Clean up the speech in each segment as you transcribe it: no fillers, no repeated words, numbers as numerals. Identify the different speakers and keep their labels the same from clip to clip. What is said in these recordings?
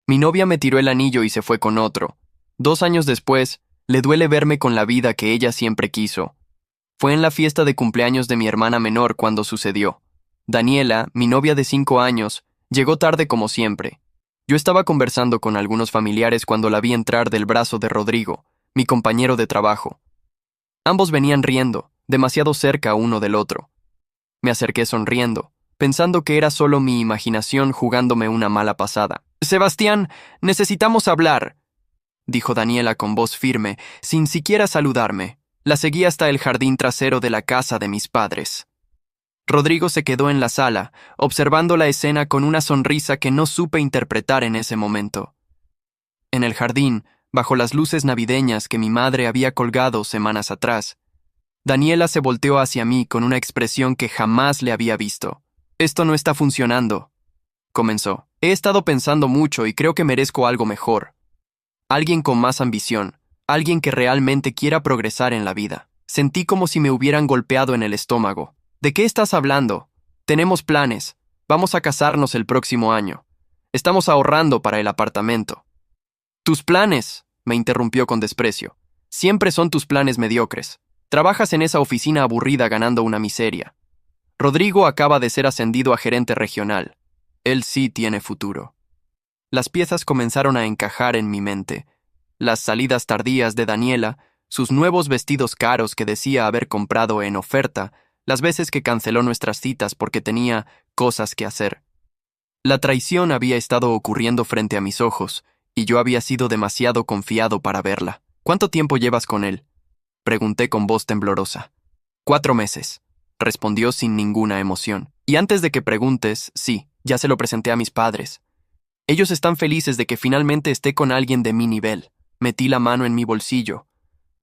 Speaker 1: Mi novia me tiró el anillo y se fue con otro. 2 años después, le duele verme con la vida que ella siempre quiso. Fue en la fiesta de cumpleaños de mi hermana menor cuando sucedió. Daniela, mi novia de 5 años, llegó tarde como siempre. Yo estaba conversando con algunos familiares cuando la vi entrar del brazo de Rodrigo, mi compañero de trabajo. Ambos venían riendo, demasiado cerca uno del otro. Me acerqué sonriendo, pensando que era solo mi imaginación jugándome una mala pasada. «Sebastián, necesitamos hablar», dijo Daniela con voz firme, sin siquiera saludarme. La seguí hasta el jardín trasero de la casa de mis padres. Rodrigo se quedó en la sala, observando la escena con una sonrisa que no supe interpretar en ese momento. En el jardín, bajo las luces navideñas que mi madre había colgado semanas atrás, Daniela se volteó hacia mí con una expresión que jamás le había visto. «Esto no está funcionando», comenzó. «He estado pensando mucho y creo que merezco algo mejor. Alguien con más ambición, alguien que realmente quiera progresar en la vida». Sentí como si me hubieran golpeado en el estómago. «¿De qué estás hablando? Tenemos planes. Vamos a casarnos el próximo año. Estamos ahorrando para el apartamento». «Tus planes», me interrumpió con desprecio. «Siempre son tus planes mediocres. Trabajas en esa oficina aburrida ganando una miseria. Rodrigo acaba de ser ascendido a gerente regional. Él sí tiene futuro». Las piezas comenzaron a encajar en mi mente. Las salidas tardías de Daniela, sus nuevos vestidos caros que decía haber comprado en oferta, las veces que canceló nuestras citas porque tenía cosas que hacer. La traición había estado ocurriendo frente a mis ojos, y yo había sido demasiado confiado para verla. «¿Cuánto tiempo llevas con él?», pregunté con voz temblorosa. «4 meses», respondió sin ninguna emoción. «Y antes de que preguntes, sí, ya se lo presenté a mis padres. Ellos están felices de que finalmente esté con alguien de mi nivel». Metí la mano en mi bolsillo,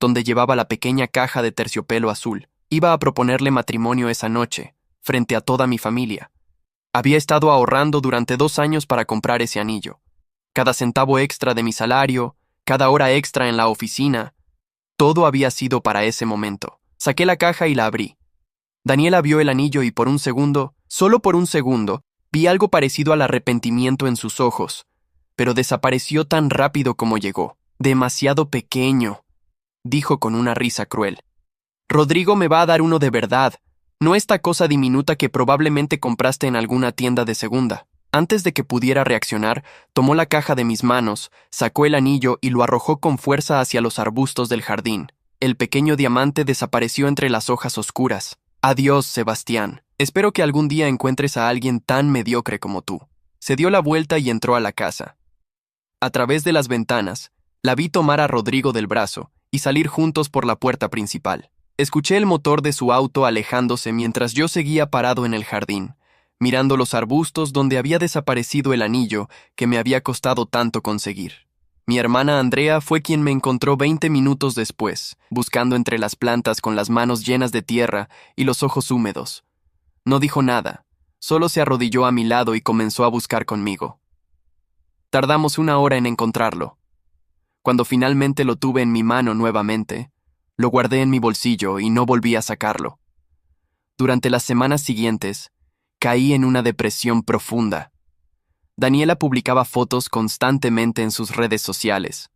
Speaker 1: donde llevaba la pequeña caja de terciopelo azul. Iba a proponerle matrimonio esa noche, frente a toda mi familia. Había estado ahorrando durante 2 años para comprar ese anillo. Cada centavo extra de mi salario, cada hora extra en la oficina, todo había sido para ese momento. Saqué la caja y la abrí. Daniela vio el anillo y por un segundo, solo por un segundo, vi algo parecido al arrepentimiento en sus ojos, pero desapareció tan rápido como llegó. «Demasiado pequeño», dijo con una risa cruel. «Rodrigo me va a dar uno de verdad, no esta cosa diminuta que probablemente compraste en alguna tienda de segunda». Antes de que pudiera reaccionar, tomó la caja de mis manos, sacó el anillo y lo arrojó con fuerza hacia los arbustos del jardín. El pequeño diamante desapareció entre las hojas oscuras. «Adiós, Sebastián. Espero que algún día encuentres a alguien tan mediocre como tú». Se dio la vuelta y entró a la casa. A través de las ventanas, la vi tomar a Rodrigo del brazo y salir juntos por la puerta principal. Escuché el motor de su auto alejándose mientras yo seguía parado en el jardín, mirando los arbustos donde había desaparecido el anillo que me había costado tanto conseguir. Mi hermana Andrea fue quien me encontró 20 minutos después, buscando entre las plantas con las manos llenas de tierra y los ojos húmedos. No dijo nada, solo se arrodilló a mi lado y comenzó a buscar conmigo. Tardamos 1 hora en encontrarlo. Cuando finalmente lo tuve en mi mano nuevamente, lo guardé en mi bolsillo y no volví a sacarlo. Durante las semanas siguientes, caí en una depresión profunda. Daniela publicaba fotos constantemente en sus redes sociales.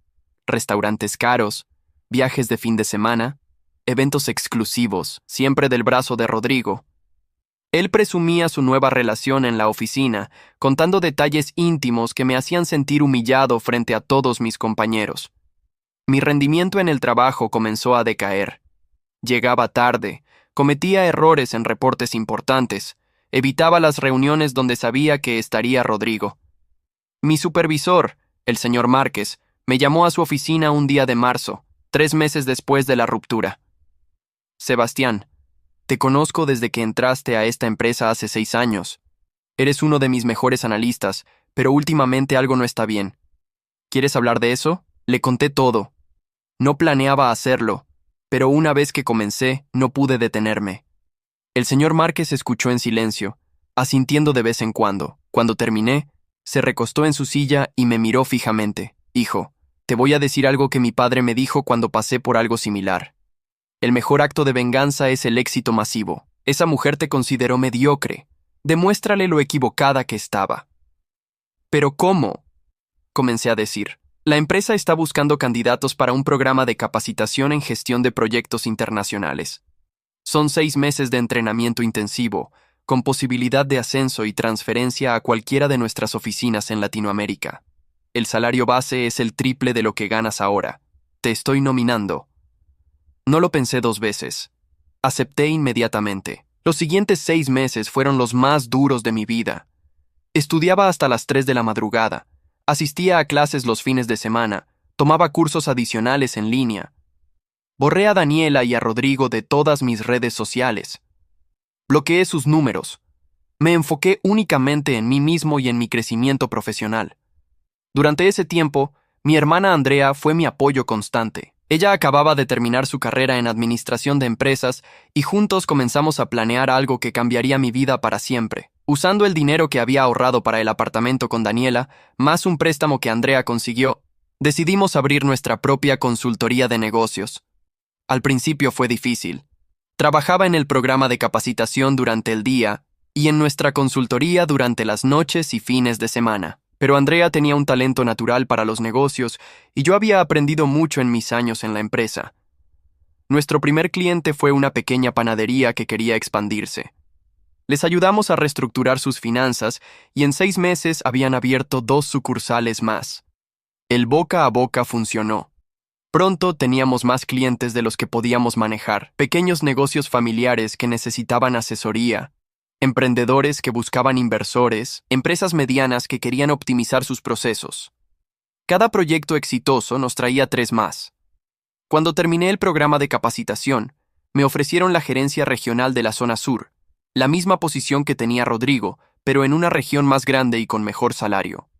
Speaker 1: Restaurantes caros, viajes de fin de semana, eventos exclusivos, siempre del brazo de Rodrigo. Él presumía su nueva relación en la oficina, contando detalles íntimos que me hacían sentir humillado frente a todos mis compañeros. Mi rendimiento en el trabajo comenzó a decaer. Llegaba tarde, cometía errores en reportes importantes, evitaba las reuniones donde sabía que estaría Rodrigo. Mi supervisor, el señor Márquez, me llamó a su oficina un día de marzo, 3 meses después de la ruptura. «Sebastián, te conozco desde que entraste a esta empresa hace 6 años. Eres uno de mis mejores analistas, pero últimamente algo no está bien. ¿Quieres hablar de eso?». Le conté todo. No planeaba hacerlo, pero una vez que comencé, no pude detenerme. El señor Márquez escuchó en silencio, asintiendo de vez en cuando. Cuando terminé, se recostó en su silla y me miró fijamente. «Hijo, te voy a decir algo que mi padre me dijo cuando pasé por algo similar. El mejor acto de venganza es el éxito masivo. Esa mujer te consideró mediocre. Demuéstrale lo equivocada que estaba». «¿Pero cómo?». comencé a decir. La empresa está buscando candidatos para un programa de capacitación en gestión de proyectos internacionales. Son 6 meses de entrenamiento intensivo, con posibilidad de ascenso y transferencia a cualquiera de nuestras oficinas en Latinoamérica. El salario base es el triple de lo que ganas ahora. Te estoy nominando. No lo pensé 2 veces. Acepté inmediatamente. Los siguientes 6 meses fueron los más duros de mi vida. Estudiaba hasta las 3 de la madrugada. Asistía a clases los fines de semana, tomaba cursos adicionales en línea. Borré a Daniela y a Rodrigo de todas mis redes sociales. Bloqueé sus números. Me enfoqué únicamente en mí mismo y en mi crecimiento profesional. Durante ese tiempo, mi hermana Andrea fue mi apoyo constante. Ella acababa de terminar su carrera en administración de empresas y juntos comenzamos a planear algo que cambiaría mi vida para siempre. Usando el dinero que había ahorrado para el apartamento con Daniela, más un préstamo que Andrea consiguió, decidimos abrir nuestra propia consultoría de negocios. Al principio fue difícil. Trabajaba en el programa de capacitación durante el día y en nuestra consultoría durante las noches y fines de semana. Pero Andrea tenía un talento natural para los negocios y yo había aprendido mucho en mis años en la empresa. Nuestro primer cliente fue una pequeña panadería que quería expandirse. Les ayudamos a reestructurar sus finanzas y en 6 meses habían abierto 2 sucursales más. El boca a boca funcionó. Pronto teníamos más clientes de los que podíamos manejar, pequeños negocios familiares que necesitaban asesoría, emprendedores que buscaban inversores, empresas medianas que querían optimizar sus procesos. Cada proyecto exitoso nos traía 3 más. Cuando terminé el programa de capacitación, me ofrecieron la gerencia regional de la zona sur, la misma posición que tenía Rodrigo, pero en una región más grande y con mejor salario.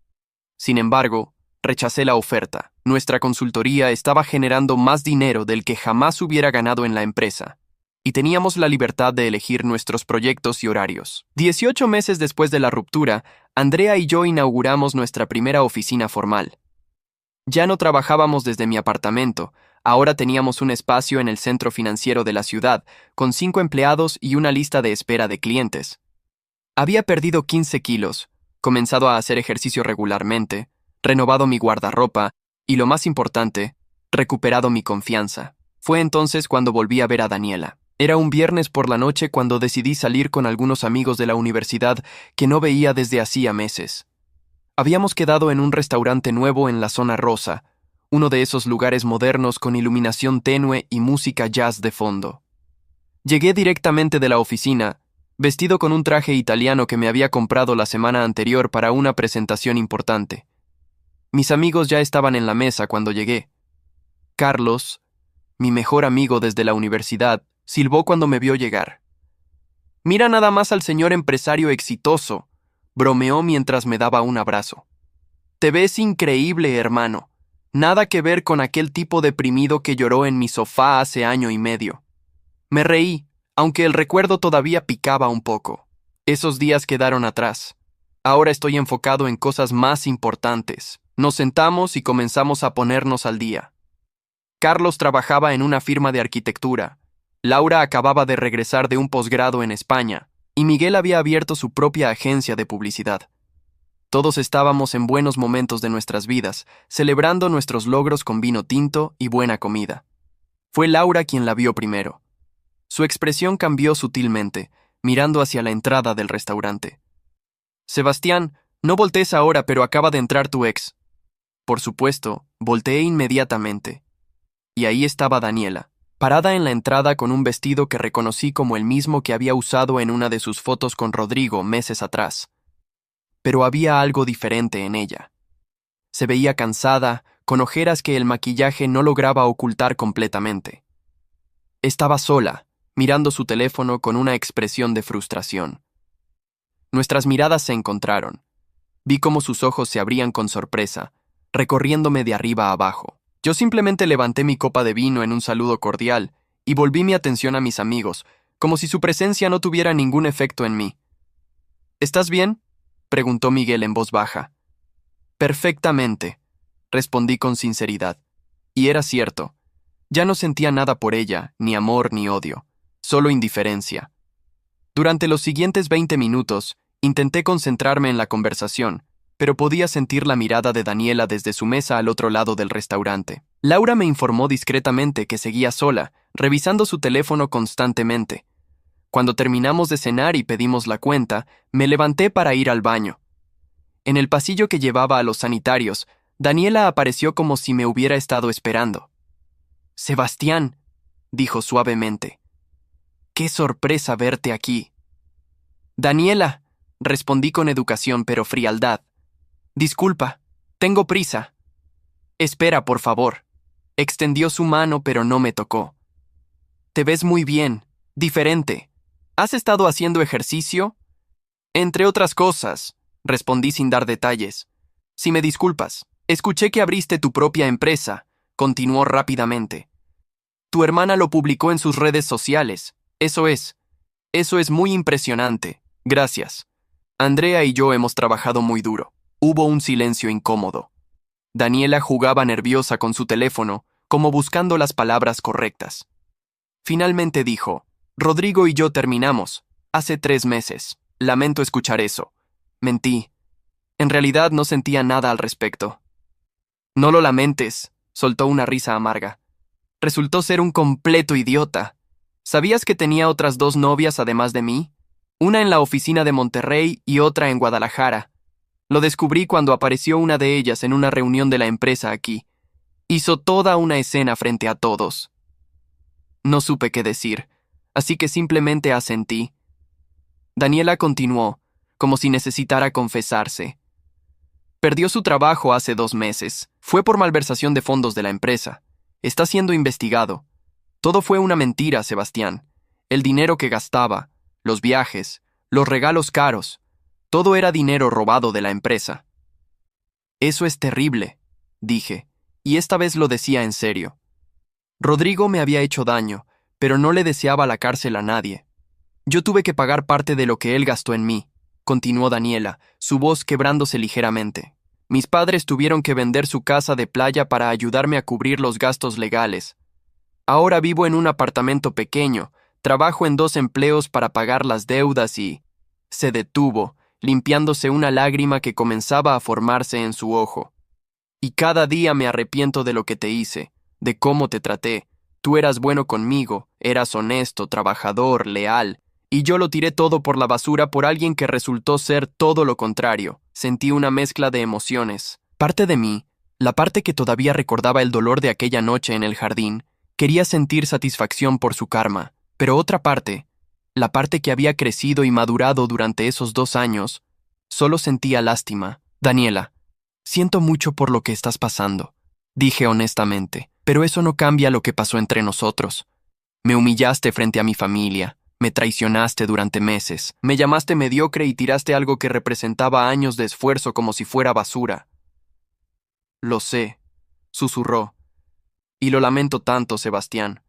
Speaker 1: Sin embargo, rechacé la oferta. Nuestra consultoría estaba generando más dinero del que jamás hubiera ganado en la empresa, y teníamos la libertad de elegir nuestros proyectos y horarios. 18 meses después de la ruptura, Andrea y yo inauguramos nuestra primera oficina formal. Ya no trabajábamos desde mi apartamento, ahora teníamos un espacio en el centro financiero de la ciudad, con 5 empleados y una lista de espera de clientes. Había perdido 15 kilos, comenzado a hacer ejercicio regularmente, renovado mi guardarropa y, lo más importante, recuperado mi confianza. Fue entonces cuando volví a ver a Daniela. Era un viernes por la noche cuando decidí salir con algunos amigos de la universidad que no veía desde hacía meses. Habíamos quedado en un restaurante nuevo en la zona rosa, uno de esos lugares modernos con iluminación tenue y música jazz de fondo. Llegué directamente de la oficina, vestido con un traje italiano que me había comprado la semana anterior para una presentación importante. Mis amigos ya estaban en la mesa cuando llegué. Carlos, mi mejor amigo desde la universidad, silbó cuando me vio llegar. «Mira nada más al señor empresario exitoso», bromeó mientras me daba un abrazo. «Te ves increíble, hermano. Nada que ver con aquel tipo deprimido que lloró en mi sofá hace año y medio». Me reí, aunque el recuerdo todavía picaba un poco. Esos días quedaron atrás. Ahora estoy enfocado en cosas más importantes. Nos sentamos y comenzamos a ponernos al día. Carlos trabajaba en una firma de arquitectura. Laura acababa de regresar de un posgrado en España, y Miguel había abierto su propia agencia de publicidad. Todos estábamos en buenos momentos de nuestras vidas, celebrando nuestros logros con vino tinto y buena comida. Fue Laura quien la vio primero. Su expresión cambió sutilmente, mirando hacia la entrada del restaurante. «Sebastián, no voltees ahora, pero acaba de entrar tu ex». Por supuesto, volteé inmediatamente. Y ahí estaba Daniela, parada en la entrada con un vestido que reconocí como el mismo que había usado en una de sus fotos con Rodrigo meses atrás. Pero había algo diferente en ella. Se veía cansada, con ojeras que el maquillaje no lograba ocultar completamente. Estaba sola, mirando su teléfono con una expresión de frustración. Nuestras miradas se encontraron. Vi cómo sus ojos se abrían con sorpresa, recorriéndome de arriba a abajo. Yo simplemente levanté mi copa de vino en un saludo cordial y volví mi atención a mis amigos, como si su presencia no tuviera ningún efecto en mí. «¿Estás bien?», preguntó Miguel en voz baja. «Perfectamente», respondí con sinceridad. Y era cierto. Ya no sentía nada por ella, ni amor ni odio, solo indiferencia. Durante los siguientes 20 minutos, intenté concentrarme en la conversación, pero podía sentir la mirada de Daniela desde su mesa al otro lado del restaurante. Laura me informó discretamente que seguía sola, revisando su teléfono constantemente. Cuando terminamos de cenar y pedimos la cuenta, me levanté para ir al baño. En el pasillo que llevaba a los sanitarios, Daniela apareció como si me hubiera estado esperando. «Sebastián», dijo suavemente. «Qué sorpresa verte aquí». «Daniela», respondí con educación pero frialdad. «Disculpa, tengo prisa». «Espera, por favor». Extendió su mano pero no me tocó. «Te ves muy bien, diferente. ¿Has estado haciendo ejercicio?» «Entre otras cosas», respondí sin dar detalles. «Si me disculpas, escuché que abriste tu propia empresa», continuó rápidamente. «Tu hermana lo publicó en sus redes sociales. Eso es muy impresionante. Gracias. Andrea y yo hemos trabajado muy duro». Hubo un silencio incómodo. Daniela jugaba nerviosa con su teléfono, como buscando las palabras correctas. Finalmente dijo: «Rodrigo y yo terminamos. Hace 3 meses. Lamento escuchar eso». Mentí. En realidad no sentía nada al respecto. «No lo lamentes», soltó una risa amarga. «Resultó ser un completo idiota. ¿Sabías que tenía otras 2 novias además de mí? Una en la oficina de Monterrey y otra en Guadalajara. Lo descubrí cuando apareció una de ellas en una reunión de la empresa aquí. Hizo toda una escena frente a todos». No supe qué decir, así que simplemente asentí. Daniela continuó, como si necesitara confesarse. Perdió su trabajo hace 2 meses. Fue por malversación de fondos de la empresa. Está siendo investigado. Todo fue una mentira, Sebastián. El dinero que gastaba, los viajes, los regalos caros, todo era dinero robado de la empresa. «Eso es terrible», dije, y esta vez lo decía en serio. Rodrigo me había hecho daño, pero no le deseaba la cárcel a nadie. Yo tuve que pagar parte de lo que él gastó en mí, continuó Daniela, su voz quebrándose ligeramente. Mis padres tuvieron que vender su casa de playa para ayudarme a cubrir los gastos legales. Ahora vivo en un apartamento pequeño, trabajo en 2 empleos para pagar las deudas y... Se detuvo, limpiándose una lágrima que comenzaba a formarse en su ojo. «Y cada día me arrepiento de lo que te hice, de cómo te traté. Tú eras bueno conmigo, eras honesto, trabajador, leal, y yo lo tiré todo por la basura por alguien que resultó ser todo lo contrario». Sentí una mezcla de emociones. Parte de mí, la parte que todavía recordaba el dolor de aquella noche en el jardín, quería sentir satisfacción por su karma, pero otra parte, la parte que había crecido y madurado durante esos 2 años, solo sentía lástima. «Daniela, siento mucho por lo que estás pasando», dije honestamente, «pero eso no cambia lo que pasó entre nosotros. Me humillaste frente a mi familia, me traicionaste durante meses, me llamaste mediocre y tiraste algo que representaba años de esfuerzo como si fuera basura». «Lo sé», susurró, «y lo lamento tanto, Sebastián.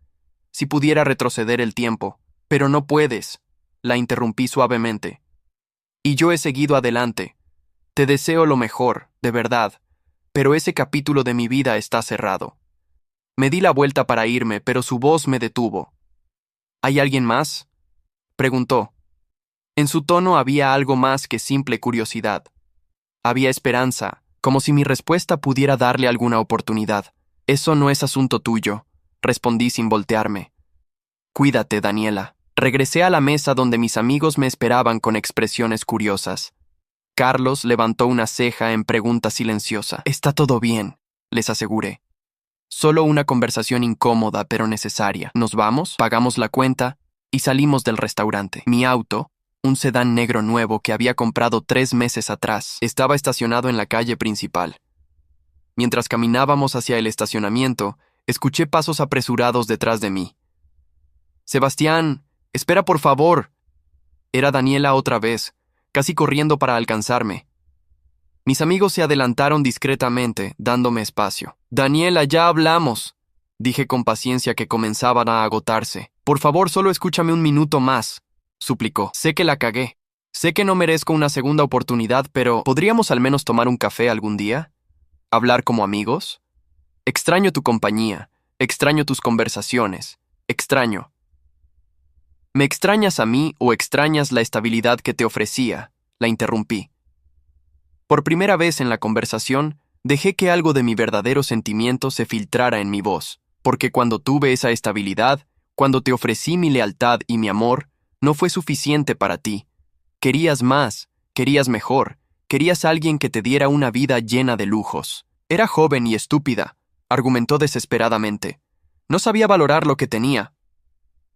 Speaker 1: Si pudiera retroceder el tiempo, pero no puedes», la interrumpí suavemente. «Y yo he seguido adelante. Te deseo lo mejor, de verdad, pero ese capítulo de mi vida está cerrado». Me di la vuelta para irme, pero su voz me detuvo. «¿Hay alguien más?», preguntó. En su tono había algo más que simple curiosidad. Había esperanza, como si mi respuesta pudiera darle alguna oportunidad. «Eso no es asunto tuyo», respondí sin voltearme. «Cuídate, Daniela». Regresé a la mesa donde mis amigos me esperaban con expresiones curiosas. Carlos levantó una ceja en pregunta silenciosa. «Está todo bien», les aseguré. «Solo una conversación incómoda pero necesaria. Nos vamos, pagamos la cuenta y salimos del restaurante. Mi auto, un sedán negro nuevo que había comprado 3 meses atrás, estaba estacionado en la calle principal. Mientras caminábamos hacia el estacionamiento, escuché pasos apresurados detrás de mí. «Sebastián, espera por favor». Era Daniela otra vez, casi corriendo para alcanzarme. Mis amigos se adelantaron discretamente, dándome espacio. «Daniela, ya hablamos», dije con paciencia que comenzaban a agotarse. «Por favor, solo escúchame un minuto más», suplicó. «Sé que la cagué. Sé que no merezco una segunda oportunidad, pero ¿podríamos al menos tomar un café algún día? ¿Hablar como amigos? Extraño tu compañía, extraño tus conversaciones, extraño». «¿Me extrañas a mí o extrañas la estabilidad que te ofrecía?», la interrumpí. Por primera vez en la conversación, dejé que algo de mi verdadero sentimiento se filtrara en mi voz, porque cuando tuve esa estabilidad, cuando te ofrecí mi lealtad y mi amor, no fue suficiente para ti. Querías más, querías mejor, querías a alguien que te diera una vida llena de lujos. Era joven y estúpida, argumentó desesperadamente. No sabía valorar lo que tenía.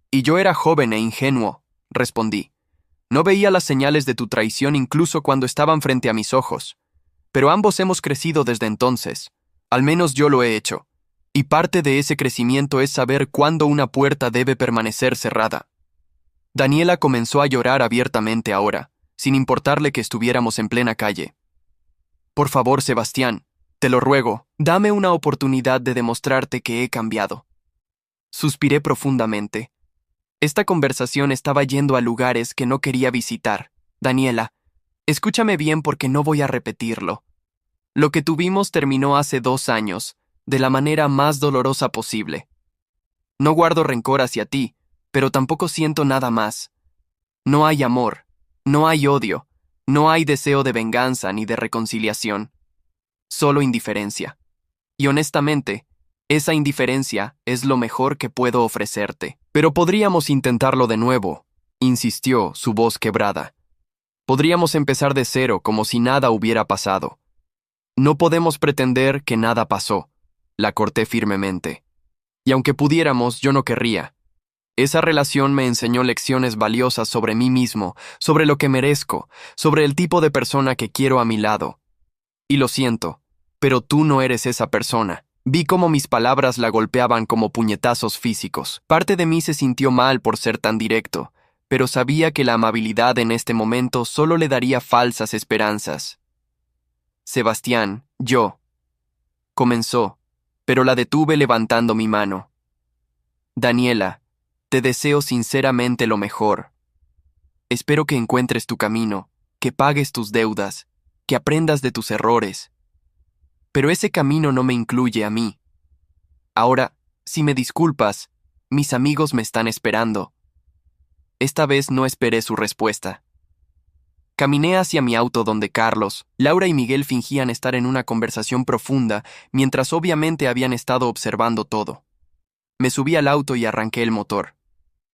Speaker 1: Y yo era joven e ingenuo, respondí. No veía las señales de tu traición incluso cuando estaban frente a mis ojos. Pero ambos hemos crecido desde entonces. Al menos yo lo he hecho. Y parte de ese crecimiento es saber cuándo una puerta debe permanecer cerrada. Daniela comenzó a llorar abiertamente ahora, sin importarle que estuviéramos en plena calle. Por favor, Sebastián, te lo ruego, dame una oportunidad de demostrarte que he cambiado. Suspiré profundamente. Esta conversación estaba yendo a lugares que no quería visitar. Daniela, escúchame bien porque no voy a repetirlo. Lo que tuvimos terminó hace 2 años, de la manera más dolorosa posible. No guardo rencor hacia ti, pero tampoco siento nada más. No hay amor, no hay odio, no hay deseo de venganza ni de reconciliación. Solo indiferencia. Y honestamente, esa indiferencia es lo mejor que puedo ofrecerte. Pero podríamos intentarlo de nuevo, insistió, su voz quebrada. Podríamos empezar de cero como si nada hubiera pasado. No podemos pretender que nada pasó, la corté firmemente. Y aunque pudiéramos, yo no querría. Esa relación me enseñó lecciones valiosas sobre mí mismo, sobre lo que merezco, sobre el tipo de persona que quiero a mi lado. Y lo siento, pero tú no eres esa persona. Vi cómo mis palabras la golpeaban como puñetazos físicos. Parte de mí se sintió mal por ser tan directo, pero sabía que la amabilidad en este momento solo le daría falsas esperanzas. Sebastián, comenzó, pero la detuve levantando mi mano. Daniela, te deseo sinceramente lo mejor. Espero que encuentres tu camino, que pagues tus deudas, que aprendas de tus errores. Pero ese camino no me incluye a mí. Ahora, si me disculpas, mis amigos me están esperando. Esta vez no esperé su respuesta. Caminé hacia mi auto donde Carlos, Laura y Miguel fingían estar en una conversación profunda, mientras obviamente habían estado observando todo. Me subí al auto y arranqué el motor.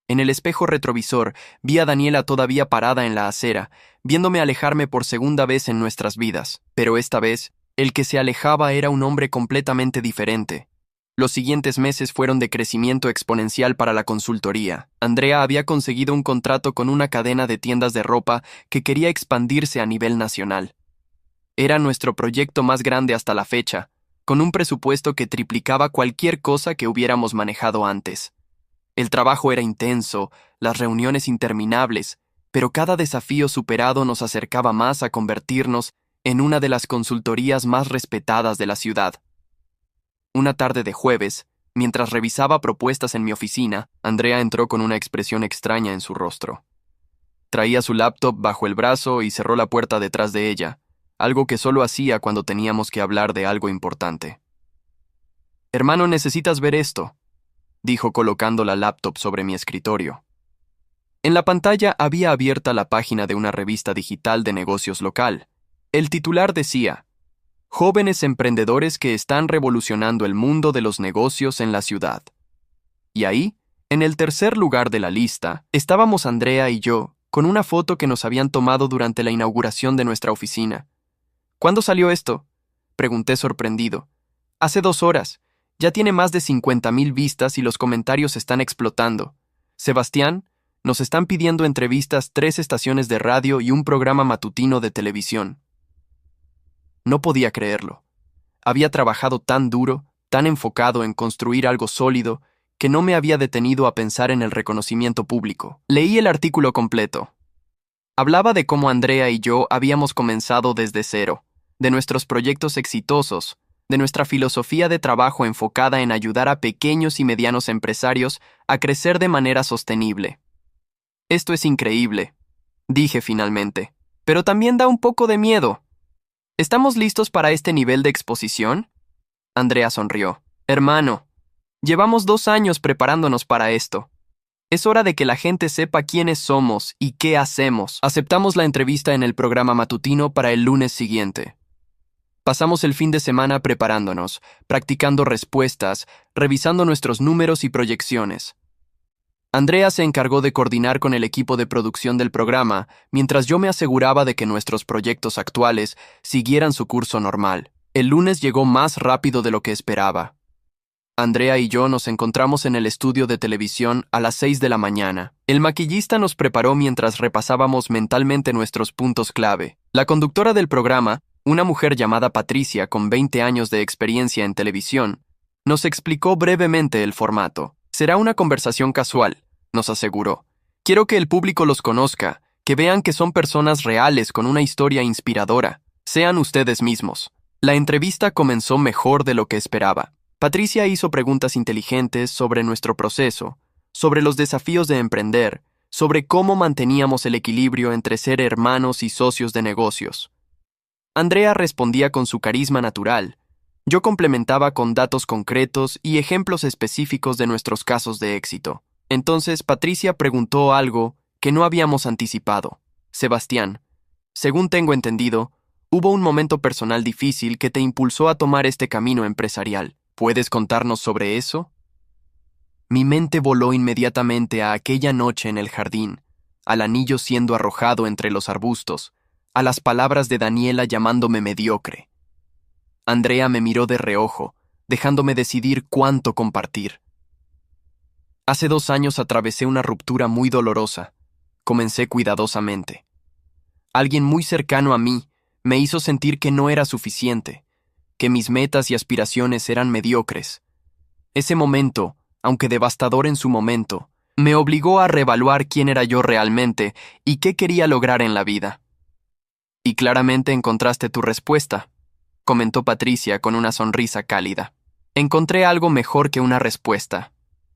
Speaker 1: En el espejo retrovisor vi a Daniela todavía parada en la acera, viéndome alejarme por segunda vez en nuestras vidas, pero esta vez, el que se alejaba era un hombre completamente diferente. Los siguientes meses fueron de crecimiento exponencial para la consultoría. Andrea había conseguido un contrato con una cadena de tiendas de ropa que quería expandirse a nivel nacional. Era nuestro proyecto más grande hasta la fecha, con un presupuesto que triplicaba cualquier cosa que hubiéramos manejado antes. El trabajo era intenso, las reuniones interminables, pero cada desafío superado nos acercaba más a convertirnos en una de las consultorías más respetadas de la ciudad. Una tarde de jueves, mientras revisaba propuestas en mi oficina, Andrea entró con una expresión extraña en su rostro. Traía su laptop bajo el brazo y cerró la puerta detrás de ella, algo que solo hacía cuando teníamos que hablar de algo importante. «Hermano, necesitas ver esto», dijo colocando la laptop sobre mi escritorio. En la pantalla había abierta la página de una revista digital de negocios local. El titular decía: «Jóvenes emprendedores que están revolucionando el mundo de los negocios en la ciudad». Y ahí, en el tercer lugar de la lista, estábamos Andrea y yo, con una foto que nos habían tomado durante la inauguración de nuestra oficina. «¿Cuándo salió esto?», pregunté sorprendido. «Hace 2 horas. Ya tiene más de 50,000 vistas y los comentarios están explotando. Sebastián, nos están pidiendo entrevistas 3 estaciones de radio y un programa matutino de televisión». No podía creerlo. Había trabajado tan duro, tan enfocado en construir algo sólido, que no me había detenido a pensar en el reconocimiento público. Leí el artículo completo. Hablaba de cómo Andrea y yo habíamos comenzado desde cero, de nuestros proyectos exitosos, de nuestra filosofía de trabajo enfocada en ayudar a pequeños y medianos empresarios a crecer de manera sostenible. «Esto es increíble», dije finalmente, «pero también da un poco de miedo». «¿Estamos listos para este nivel de exposición?», Andrea sonrió. «Hermano, llevamos 2 años preparándonos para esto. Es hora de que la gente sepa quiénes somos y qué hacemos. Aceptamos la entrevista en el programa matutino para el lunes siguiente. Pasamos el fin de semana preparándonos, practicando respuestas, revisando nuestros números y proyecciones. Andrea se encargó de coordinar con el equipo de producción del programa, mientras yo me aseguraba de que nuestros proyectos actuales siguieran su curso normal. El lunes llegó más rápido de lo que esperaba. Andrea y yo nos encontramos en el estudio de televisión a las 6 de la mañana. El maquillista nos preparó mientras repasábamos mentalmente nuestros puntos clave. La conductora del programa, una mujer llamada Patricia con 20 años de experiencia en televisión, nos explicó brevemente el formato. Será una conversación casual, nos aseguró. Quiero que el público los conozca, que vean que son personas reales con una historia inspiradora. Sean ustedes mismos. La entrevista comenzó mejor de lo que esperaba. Patricia hizo preguntas inteligentes sobre nuestro proceso, sobre los desafíos de emprender, sobre cómo manteníamos el equilibrio entre ser hermanos y socios de negocios. Andrea respondía con su carisma natural. Yo complementaba con datos concretos y ejemplos específicos de nuestros casos de éxito. Entonces Patricia preguntó algo que no habíamos anticipado. Sebastián, según tengo entendido, hubo un momento personal difícil que te impulsó a tomar este camino empresarial. ¿Puedes contarnos sobre eso? Mi mente voló inmediatamente a aquella noche en el jardín, al anillo siendo arrojado entre los arbustos, a las palabras de Daniela llamándome mediocre. Andrea me miró de reojo, dejándome decidir cuánto compartir. Hace 2 años atravesé una ruptura muy dolorosa. Comencé cuidadosamente. Alguien muy cercano a mí me hizo sentir que no era suficiente, que mis metas y aspiraciones eran mediocres. Ese momento, aunque devastador en su momento, me obligó a reevaluar quién era yo realmente y qué quería lograr en la vida. Y claramente encontraste tu respuesta, comentó Patricia con una sonrisa cálida. Encontré algo mejor que una respuesta,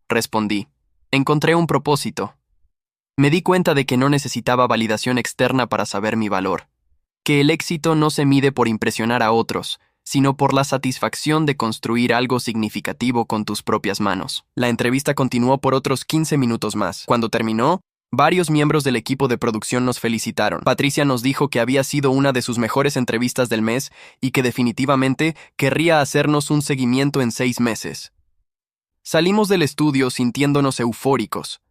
Speaker 1: respondí. Encontré un propósito. Me di cuenta de que no necesitaba validación externa para saber mi valor, que el éxito no se mide por impresionar a otros, sino por la satisfacción de construir algo significativo con tus propias manos. La entrevista continuó por otros 15 minutos más. Cuando terminó, varios miembros del equipo de producción nos felicitaron. Patricia nos dijo que había sido una de sus mejores entrevistas del mes y que definitivamente querría hacernos un seguimiento en 6 meses. Salimos del estudio sintiéndonos eufóricos.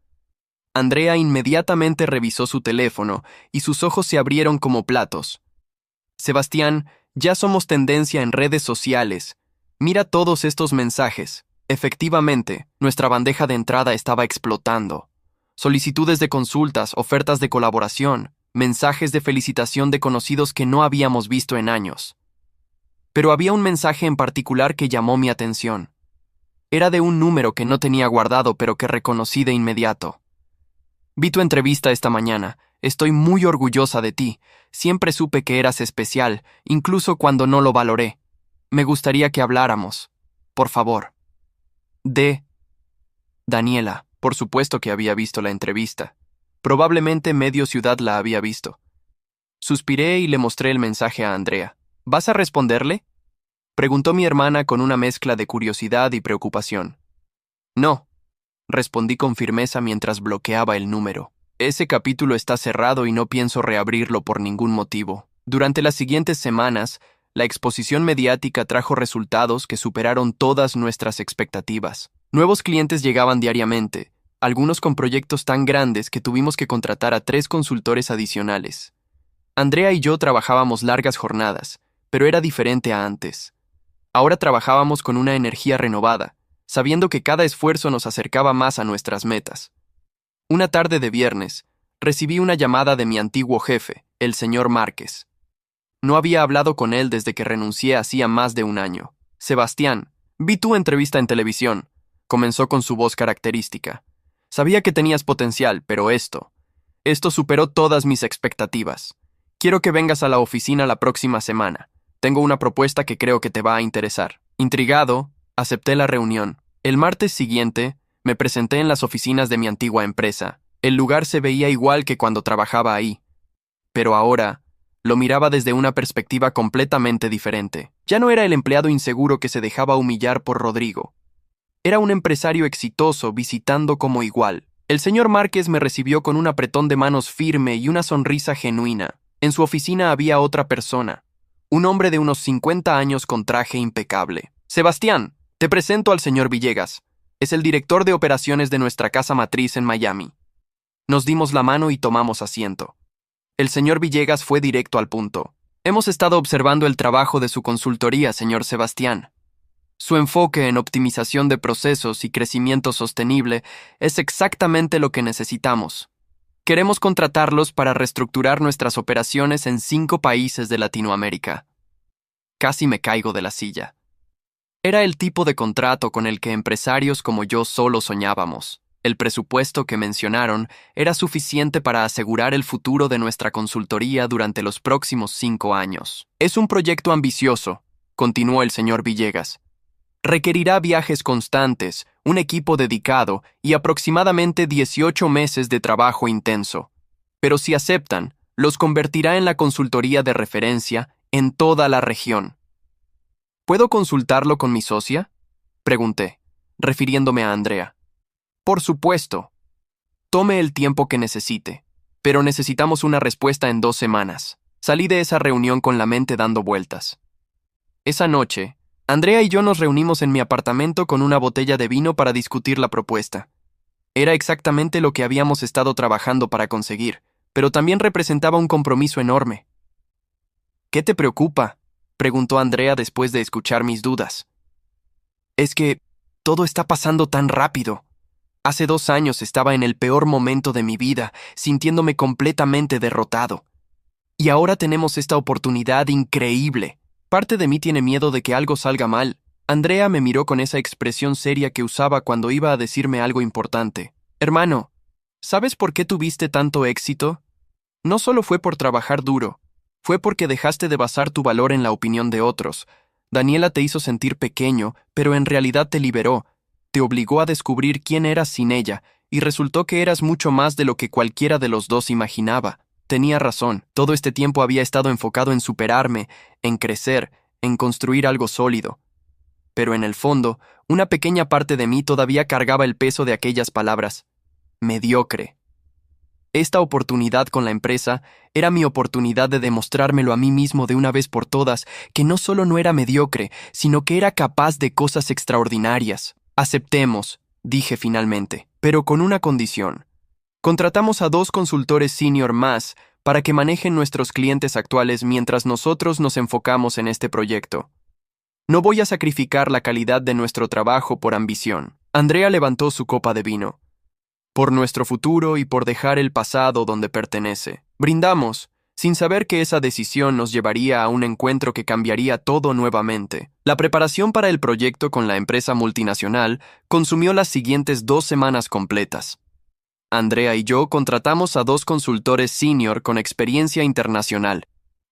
Speaker 1: Andrea inmediatamente revisó su teléfono y sus ojos se abrieron como platos. Sebastián, ya somos tendencia en redes sociales. Mira todos estos mensajes. Efectivamente, nuestra bandeja de entrada estaba explotando. Solicitudes de consultas, ofertas de colaboración, mensajes de felicitación de conocidos que no habíamos visto en años. Pero había un mensaje en particular que llamó mi atención. Era de un número que no tenía guardado pero que reconocí de inmediato. Vi tu entrevista esta mañana. Estoy muy orgullosa de ti. Siempre supe que eras especial, incluso cuando no lo valoré. Me gustaría que habláramos. Por favor. Daniela, por supuesto que había visto la entrevista. Probablemente medio ciudad la había visto. Suspiré y le mostré el mensaje a Andrea. ¿Vas a responderle?, preguntó mi hermana con una mezcla de curiosidad y preocupación. No, respondí con firmeza mientras bloqueaba el número. Ese capítulo está cerrado y no pienso reabrirlo por ningún motivo. Durante las siguientes semanas, la exposición mediática trajo resultados que superaron todas nuestras expectativas. Nuevos clientes llegaban diariamente, algunos con proyectos tan grandes que tuvimos que contratar a 3 consultores adicionales. Andrea y yo trabajábamos largas jornadas, pero era diferente a antes. Ahora trabajábamos con una energía renovada, sabiendo que cada esfuerzo nos acercaba más a nuestras metas. Una tarde de viernes, recibí una llamada de mi antiguo jefe, el señor Márquez. No había hablado con él desde que renuncié hacía más de un año. Sebastián, vi tu entrevista en televisión, comenzó con su voz característica. Sabía que tenías potencial, pero esto superó todas mis expectativas. Quiero que vengas a la oficina la próxima semana. Tengo una propuesta que creo que te va a interesar. Intrigado, acepté la reunión. El martes siguiente, me presenté en las oficinas de mi antigua empresa. El lugar se veía igual que cuando trabajaba ahí. Pero ahora, lo miraba desde una perspectiva completamente diferente. Ya no era el empleado inseguro que se dejaba humillar por Rodrigo. Era un empresario exitoso visitando como igual. El señor Márquez me recibió con un apretón de manos firme y una sonrisa genuina. En su oficina había otra persona, un hombre de unos 50 años con traje impecable. Sebastián, te presento al señor Villegas. Es el director de operaciones de nuestra casa matriz en Miami. Nos dimos la mano y tomamos asiento. El señor Villegas fue directo al punto. Hemos estado observando el trabajo de su consultoría, señor Sebastián. Su enfoque en optimización de procesos y crecimiento sostenible es exactamente lo que necesitamos. Queremos contratarlos para reestructurar nuestras operaciones en 5 países de Latinoamérica. Casi me caigo de la silla. Era el tipo de contrato con el que empresarios como yo solo soñábamos. El presupuesto que mencionaron era suficiente para asegurar el futuro de nuestra consultoría durante los próximos 5 años. Es un proyecto ambicioso, continuó el señor Villegas. Requerirá viajes constantes, un equipo dedicado y aproximadamente 18 meses de trabajo intenso. Pero si aceptan, los convertirá en la consultoría de referencia en toda la región. ¿Puedo consultarlo con mi socia?, pregunté, refiriéndome a Andrea. Por supuesto. Tome el tiempo que necesite, pero necesitamos una respuesta en 2 semanas. Salí de esa reunión con la mente dando vueltas. Esa noche, Andrea y yo nos reunimos en mi apartamento con una botella de vino para discutir la propuesta. Era exactamente lo que habíamos estado trabajando para conseguir, pero también representaba un compromiso enorme. ¿Qué te preocupa?, preguntó Andrea después de escuchar mis dudas. Es que todo está pasando tan rápido. Hace 2 años estaba en el peor momento de mi vida, sintiéndome completamente derrotado. Y ahora tenemos esta oportunidad increíble. Parte de mí tiene miedo de que algo salga mal. Andrea me miró con esa expresión seria que usaba cuando iba a decirme algo importante. Hermano, ¿sabes por qué tuviste tanto éxito? No solo fue por trabajar duro, fue porque dejaste de basar tu valor en la opinión de otros. Daniela te hizo sentir pequeño, pero en realidad te liberó. Te obligó a descubrir quién eras sin ella, y resultó que eras mucho más de lo que cualquiera de los dos imaginaba. Tenía razón, todo este tiempo había estado enfocado en superarme, en crecer, en construir algo sólido. Pero en el fondo, una pequeña parte de mí todavía cargaba el peso de aquellas palabras. Mediocre. Esta oportunidad con la empresa era mi oportunidad de demostrármelo a mí mismo de una vez por todas, que no solo no era mediocre, sino que era capaz de cosas extraordinarias. Aceptemos, dije finalmente, pero con una condición. Contratamos a 2 consultores senior más para que manejen nuestros clientes actuales mientras nosotros nos enfocamos en este proyecto. No voy a sacrificar la calidad de nuestro trabajo por ambición. Andrea levantó su copa de vino. Por nuestro futuro y por dejar el pasado donde pertenece. Brindamos, sin saber que esa decisión nos llevaría a un encuentro que cambiaría todo nuevamente. La preparación para el proyecto con la empresa multinacional consumió las siguientes 2 semanas completas. Andrea y yo contratamos a 2 consultores senior con experiencia internacional.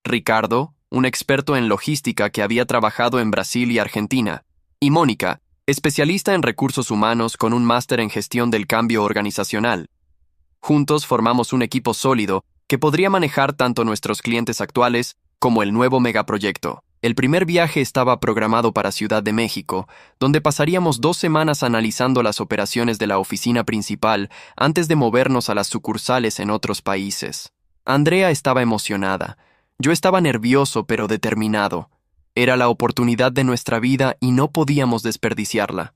Speaker 1: Ricardo, un experto en logística que había trabajado en Brasil y Argentina, y Mónica, especialista en recursos humanos con un máster en gestión del cambio organizacional. Juntos formamos un equipo sólido que podría manejar tanto nuestros clientes actuales como el nuevo megaproyecto. El primer viaje estaba programado para Ciudad de México, donde pasaríamos 2 semanas analizando las operaciones de la oficina principal antes de movernos a las sucursales en otros países. Andrea estaba emocionada. Yo estaba nervioso pero determinado. Era la oportunidad de nuestra vida y no podíamos desperdiciarla.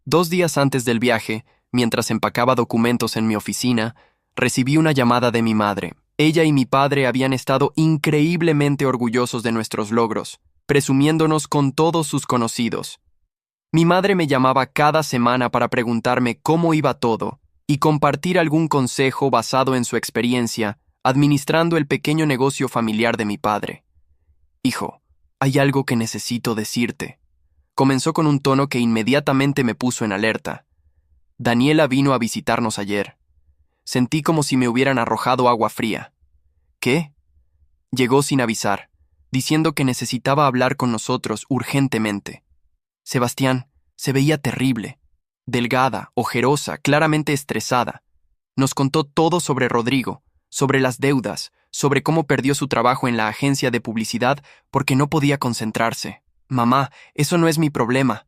Speaker 1: 2 días antes del viaje, mientras empacaba documentos en mi oficina, recibí una llamada de mi madre. Ella y mi padre habían estado increíblemente orgullosos de nuestros logros, presumiéndonos con todos sus conocidos. Mi madre me llamaba cada semana para preguntarme cómo iba todo y compartir algún consejo basado en su experiencia administrando el pequeño negocio familiar de mi padre. Hijo, hay algo que necesito decirte. Comenzó con un tono que inmediatamente me puso en alerta. Daniela vino a visitarnos ayer. Sentí como si me hubieran arrojado agua fría. ¿Qué? Llegó sin avisar, diciendo que necesitaba hablar con nosotros urgentemente. Sebastián, se veía terrible. Delgada, ojerosa, claramente estresada. Nos contó todo sobre Rodrigo, sobre las deudas, sobre cómo perdió su trabajo en la agencia de publicidad porque no podía concentrarse. Mamá, eso no es mi problema,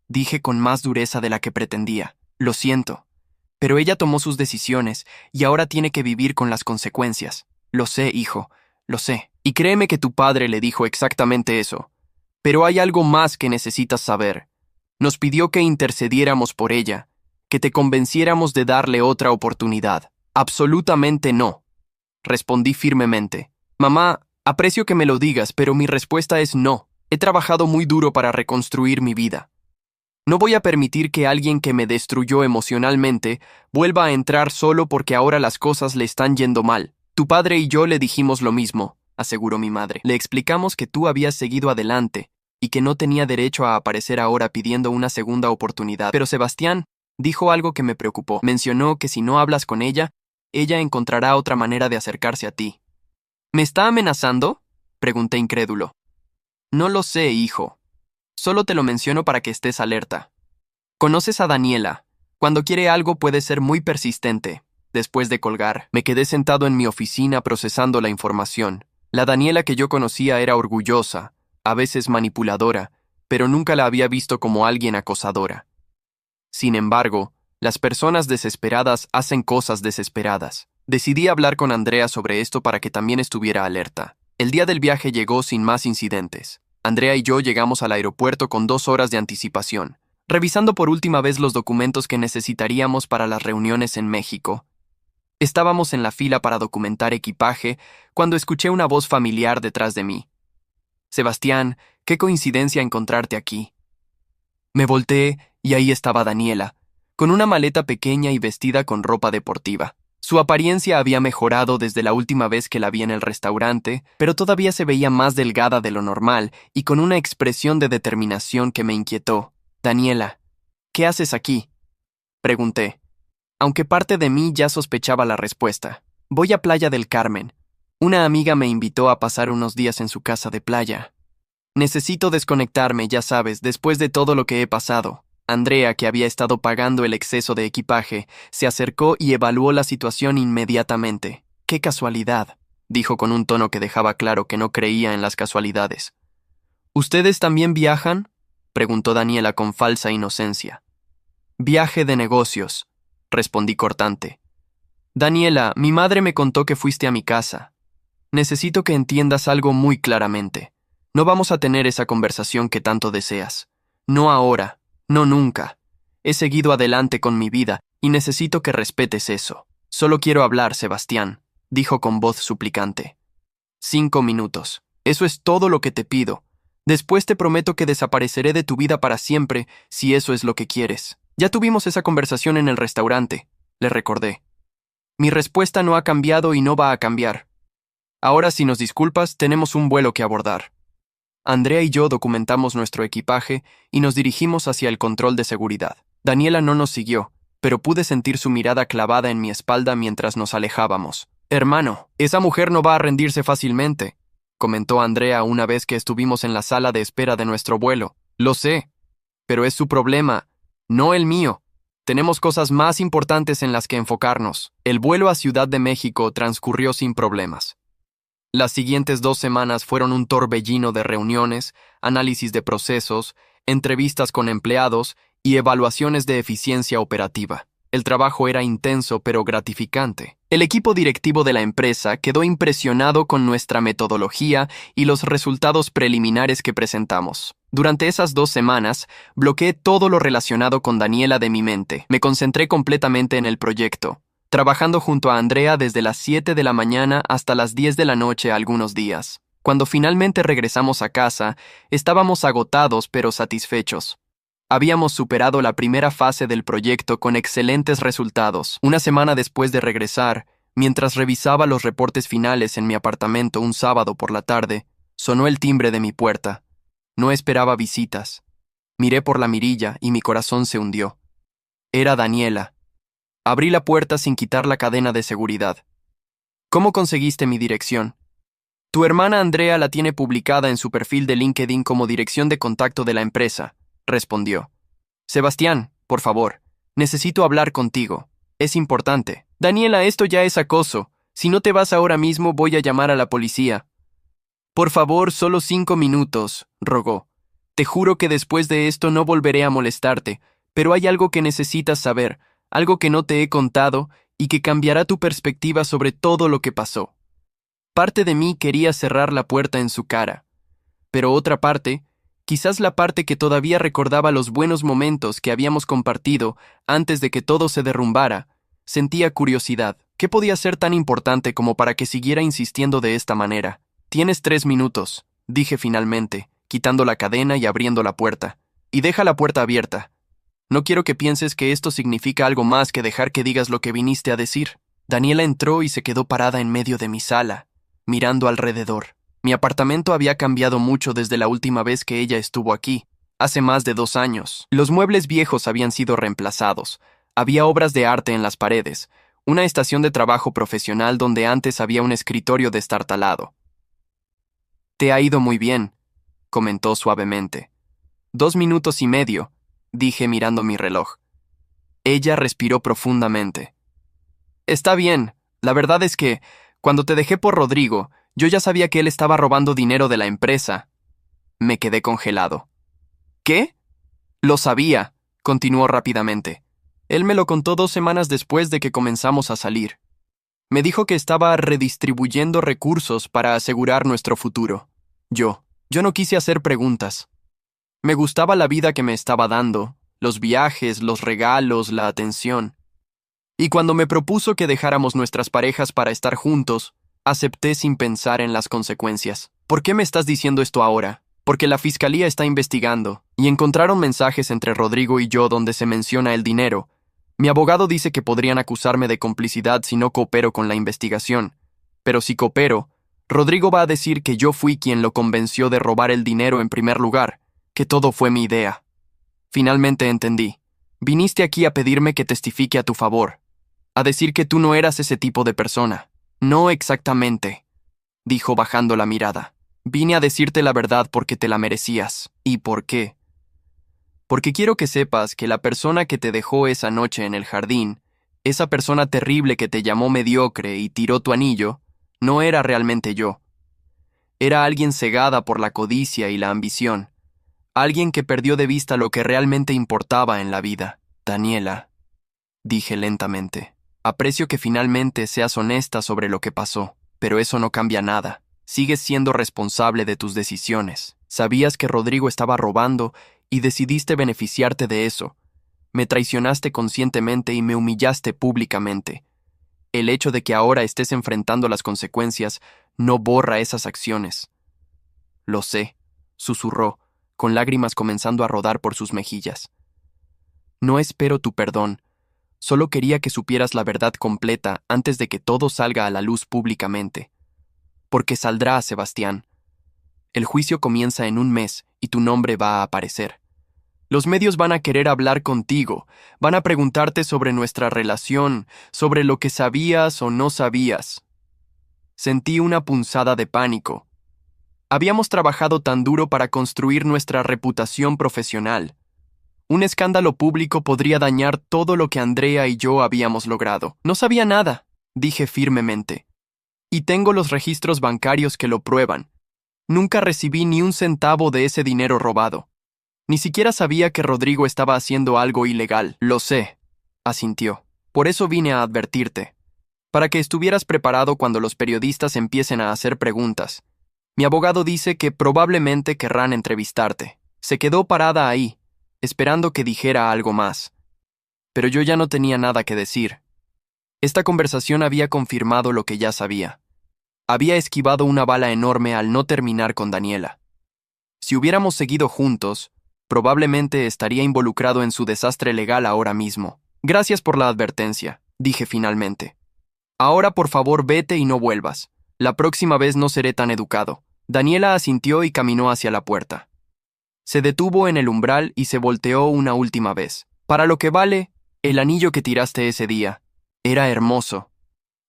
Speaker 1: dije con más dureza de la que pretendía. Lo siento. Pero ella tomó sus decisiones y ahora tiene que vivir con las consecuencias. Lo sé, hijo, lo sé. Y créeme que tu padre le dijo exactamente eso. Pero hay algo más que necesitas saber. Nos pidió que intercediéramos por ella, que te convenciéramos de darle otra oportunidad. Absolutamente no. Respondí firmemente. Mamá, aprecio que me lo digas, pero mi respuesta es no. He trabajado muy duro para reconstruir mi vida. No voy a permitir que alguien que me destruyó emocionalmente vuelva a entrar solo porque ahora las cosas le están yendo mal. Tu padre y yo le dijimos lo mismo, aseguró mi madre. Le explicamos que tú habías seguido adelante y que no tenía derecho a aparecer ahora pidiendo una segunda oportunidad. Pero Sebastián dijo algo que me preocupó. Mencionó que si no hablas con ella encontrará otra manera de acercarse a ti. ¿Me está amenazando?, pregunté incrédulo. No lo sé, hijo. Solo te lo menciono para que estés alerta. ¿Conoces a Daniela? Cuando quiere algo puede ser muy persistente. Después de colgar, me quedé sentado en mi oficina procesando la información. La Daniela que yo conocía era orgullosa, a veces manipuladora, pero nunca la había visto como alguien acosadora. Sin embargo, las personas desesperadas hacen cosas desesperadas. Decidí hablar con Andrea sobre esto para que también estuviera alerta. El día del viaje llegó sin más incidentes. Andrea y yo llegamos al aeropuerto con 2 horas de anticipación, revisando por última vez los documentos que necesitaríamos para las reuniones en México. Estábamos en la fila para documentar equipaje cuando escuché una voz familiar detrás de mí. Sebastián, qué coincidencia encontrarte aquí. Me volteé y ahí estaba Daniela, con una maleta pequeña y vestida con ropa deportiva. Su apariencia había mejorado desde la última vez que la vi en el restaurante, pero todavía se veía más delgada de lo normal y con una expresión de determinación que me inquietó. Daniela, ¿qué haces aquí?, pregunté, aunque parte de mí ya sospechaba la respuesta. Voy a Playa del Carmen. Una amiga me invitó a pasar unos días en su casa de playa. Necesito desconectarme, ya sabes, después de todo lo que he pasado. Andrea, que había estado pagando el exceso de equipaje, se acercó y evaluó la situación inmediatamente. ¡Qué casualidad!, dijo con un tono que dejaba claro que no creía en las casualidades. ¿Ustedes también viajan?, preguntó Daniela con falsa inocencia. Viaje de negocios, respondí cortante. Daniela, mi madre me contó que fuiste a mi casa. Necesito que entiendas algo muy claramente. No vamos a tener esa conversación que tanto deseas. No ahora. No nunca. He seguido adelante con mi vida y necesito que respetes eso. Solo quiero hablar, Sebastián, dijo con voz suplicante. 5 minutos. Eso es todo lo que te pido. Después te prometo que desapareceré de tu vida para siempre, si eso es lo que quieres. Ya tuvimos esa conversación en el restaurante, le recordé. Mi respuesta no ha cambiado y no va a cambiar. Ahora, si nos disculpas, tenemos un vuelo que abordar. Andrea y yo documentamos nuestro equipaje y nos dirigimos hacia el control de seguridad. Daniela no nos siguió, pero pude sentir su mirada clavada en mi espalda mientras nos alejábamos. Hermano, esa mujer no va a rendirse fácilmente, comentó Andrea una vez que estuvimos en la sala de espera de nuestro vuelo. Lo sé, pero es su problema, no el mío. Tenemos cosas más importantes en las que enfocarnos. El vuelo a Ciudad de México transcurrió sin problemas. Las siguientes 2 semanas fueron un torbellino de reuniones, análisis de procesos, entrevistas con empleados y evaluaciones de eficiencia operativa. El trabajo era intenso pero gratificante. El equipo directivo de la empresa quedó impresionado con nuestra metodología y los resultados preliminares que presentamos. Durante esas 2 semanas, bloqueé todo lo relacionado con Daniela de mi mente. Me concentré completamente en el proyecto, trabajando junto a Andrea desde las 7 de la mañana hasta las 10 de la noche algunos días. Cuando finalmente regresamos a casa, estábamos agotados pero satisfechos. Habíamos superado la primera fase del proyecto con excelentes resultados. Una semana después de regresar, mientras revisaba los reportes finales en mi apartamento un sábado por la tarde, sonó el timbre de mi puerta. No esperaba visitas. Miré por la mirilla y mi corazón se hundió. Era Daniela. Abrí la puerta sin quitar la cadena de seguridad. ¿Cómo conseguiste mi dirección? Tu hermana Andrea la tiene publicada en su perfil de LinkedIn como dirección de contacto de la empresa, respondió. Sebastián, por favor, necesito hablar contigo. Es importante. Daniela, esto ya es acoso. Si no te vas ahora mismo, voy a llamar a la policía. Por favor, solo 5 minutos, rogó. Te juro que después de esto no volveré a molestarte, pero hay algo que necesitas saber. algo que no te he contado y que cambiará tu perspectiva sobre todo lo que pasó. Parte de mí quería cerrar la puerta en su cara, pero otra parte, quizás la parte que todavía recordaba los buenos momentos que habíamos compartido antes de que todo se derrumbara, sentía curiosidad. ¿Qué podía ser tan importante como para que siguiera insistiendo de esta manera? Tienes 3 minutos, dije finalmente, quitando la cadena y abriendo la puerta. Y deja la puerta abierta. No quiero que pienses que esto significa algo más que dejar que digas lo que viniste a decir. Daniela entró y se quedó parada en medio de mi sala, mirando alrededor. Mi apartamento había cambiado mucho desde la última vez que ella estuvo aquí, hace más de 2 años. Los muebles viejos habían sido reemplazados. Había obras de arte en las paredes, una estación de trabajo profesional donde antes había un escritorio destartalado. «Te ha ido muy bien», comentó suavemente. 2 minutos y medio, dije mirando mi reloj. Ella respiró profundamente. «Está bien, la verdad es que, cuando te dejé por Rodrigo, yo ya sabía que él estaba robando dinero de la empresa». Me quedé congelado. «¿Qué?» «Lo sabía», continuó rápidamente. Él me lo contó 2 semanas después de que comenzamos a salir. Me dijo que estaba redistribuyendo recursos para asegurar nuestro futuro. Yo no quise hacer preguntas. Me gustaba la vida que me estaba dando, los viajes, los regalos, la atención. Y cuando me propuso que dejáramos nuestras parejas para estar juntos, acepté sin pensar en las consecuencias. ¿Por qué me estás diciendo esto ahora? Porque la fiscalía está investigando, y encontraron mensajes entre Rodrigo y yo donde se menciona el dinero. Mi abogado dice que podrían acusarme de complicidad si no coopero con la investigación. Pero si coopero, Rodrigo va a decir que yo fui quien lo convenció de robar el dinero en primer lugar, que todo fue mi idea. Finalmente entendí. Viniste aquí a pedirme que testifique a tu favor, a decir que tú no eras ese tipo de persona. No exactamente, dijo bajando la mirada. Vine a decirte la verdad porque te la merecías. ¿Y por qué? Porque quiero que sepas que la persona que te dejó esa noche en el jardín, esa persona terrible que te llamó mediocre y tiró tu anillo, no era realmente yo. Era alguien cegada por la codicia y la ambición. Alguien que perdió de vista lo que realmente importaba en la vida. Daniela, dije lentamente, aprecio que finalmente seas honesta sobre lo que pasó, pero eso no cambia nada. Sigues siendo responsable de tus decisiones. Sabías que Rodrigo estaba robando y decidiste beneficiarte de eso. Me traicionaste conscientemente y me humillaste públicamente. El hecho de que ahora estés enfrentando las consecuencias no borra esas acciones. Lo sé, susurró, con lágrimas comenzando a rodar por sus mejillas. No espero tu perdón. Solo quería que supieras la verdad completa antes de que todo salga a la luz públicamente. Porque saldrá, Sebastián. El juicio comienza en 1 mes y tu nombre va a aparecer. Los medios van a querer hablar contigo, van a preguntarte sobre nuestra relación, sobre lo que sabías o no sabías. Sentí una punzada de pánico. Habíamos trabajado tan duro para construir nuestra reputación profesional. Un escándalo público podría dañar todo lo que Andrea y yo habíamos logrado. No sabía nada, dije firmemente. Y tengo los registros bancarios que lo prueban. Nunca recibí ni un centavo de ese dinero robado. Ni siquiera sabía que Rodrigo estaba haciendo algo ilegal. Lo sé, asintió. Por eso vine a advertirte. Para que estuvieras preparado cuando los periodistas empiecen a hacer preguntas. Mi abogado dice que probablemente querrán entrevistarte. Se quedó parada ahí, esperando que dijera algo más. Pero yo ya no tenía nada que decir. Esta conversación había confirmado lo que ya sabía. Había esquivado una bala enorme al no terminar con Daniela. Si hubiéramos seguido juntos, probablemente estaría involucrado en su desastre legal ahora mismo. Gracias por la advertencia, dije finalmente. Ahora por favor vete y no vuelvas. La próxima vez no seré tan educado. Daniela asintió y caminó hacia la puerta. Se detuvo en el umbral y se volteó una última vez. Para lo que vale, el anillo que tiraste ese día era hermoso.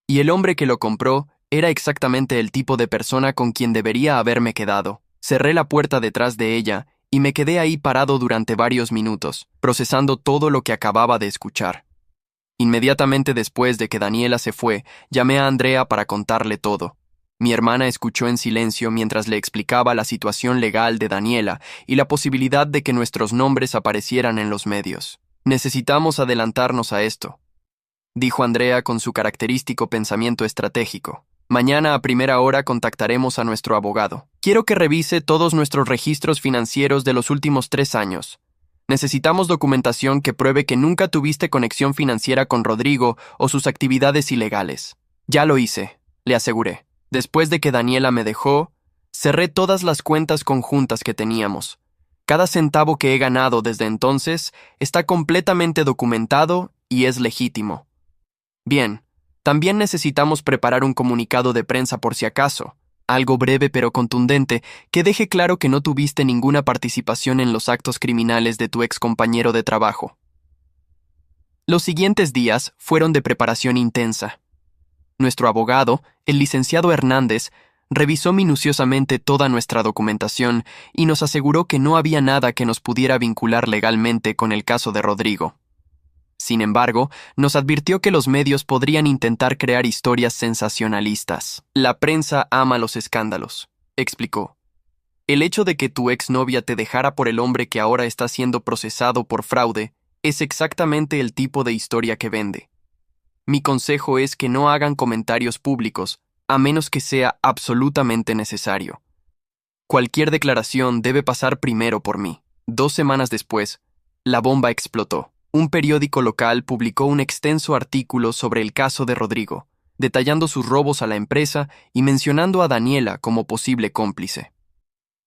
Speaker 1: Y el hombre que lo compró era exactamente el tipo de persona con quien debería haberme quedado. Cerré la puerta detrás de ella y me quedé ahí parado durante varios minutos, procesando todo lo que acababa de escuchar. Inmediatamente después de que Daniela se fue, llamé a Andrea para contarle todo. Mi hermana escuchó en silencio mientras le explicaba la situación legal de Daniela y la posibilidad de que nuestros nombres aparecieran en los medios. Necesitamos adelantarnos a esto, dijo Andrea con su característico pensamiento estratégico. Mañana a primera hora contactaremos a nuestro abogado. Quiero que revise todos nuestros registros financieros de los últimos 3 años. Necesitamos documentación que pruebe que nunca tuviste conexión financiera con Rodrigo o sus actividades ilegales. Ya lo hice, le aseguré. Después de que Daniela me dejó, cerré todas las cuentas conjuntas que teníamos. Cada centavo que he ganado desde entonces está completamente documentado y es legítimo. Bien, también necesitamos preparar un comunicado de prensa por si acaso, algo breve pero contundente, que deje claro que no tuviste ninguna participación en los actos criminales de tu ex compañero de trabajo. Los siguientes días fueron de preparación intensa. Nuestro abogado, el licenciado Hernández, revisó minuciosamente toda nuestra documentación y nos aseguró que no había nada que nos pudiera vincular legalmente con el caso de Rodrigo. Sin embargo, nos advirtió que los medios podrían intentar crear historias sensacionalistas. La prensa ama los escándalos, explicó. El hecho de que tu exnovia te dejara por el hombre que ahora está siendo procesado por fraude es exactamente el tipo de historia que vende. Mi consejo es que no hagan comentarios públicos, a menos que sea absolutamente necesario. Cualquier declaración debe pasar primero por mí. 2 semanas después, la bomba explotó. Un periódico local publicó un extenso artículo sobre el caso de Rodrigo, detallando sus robos a la empresa y mencionando a Daniela como posible cómplice.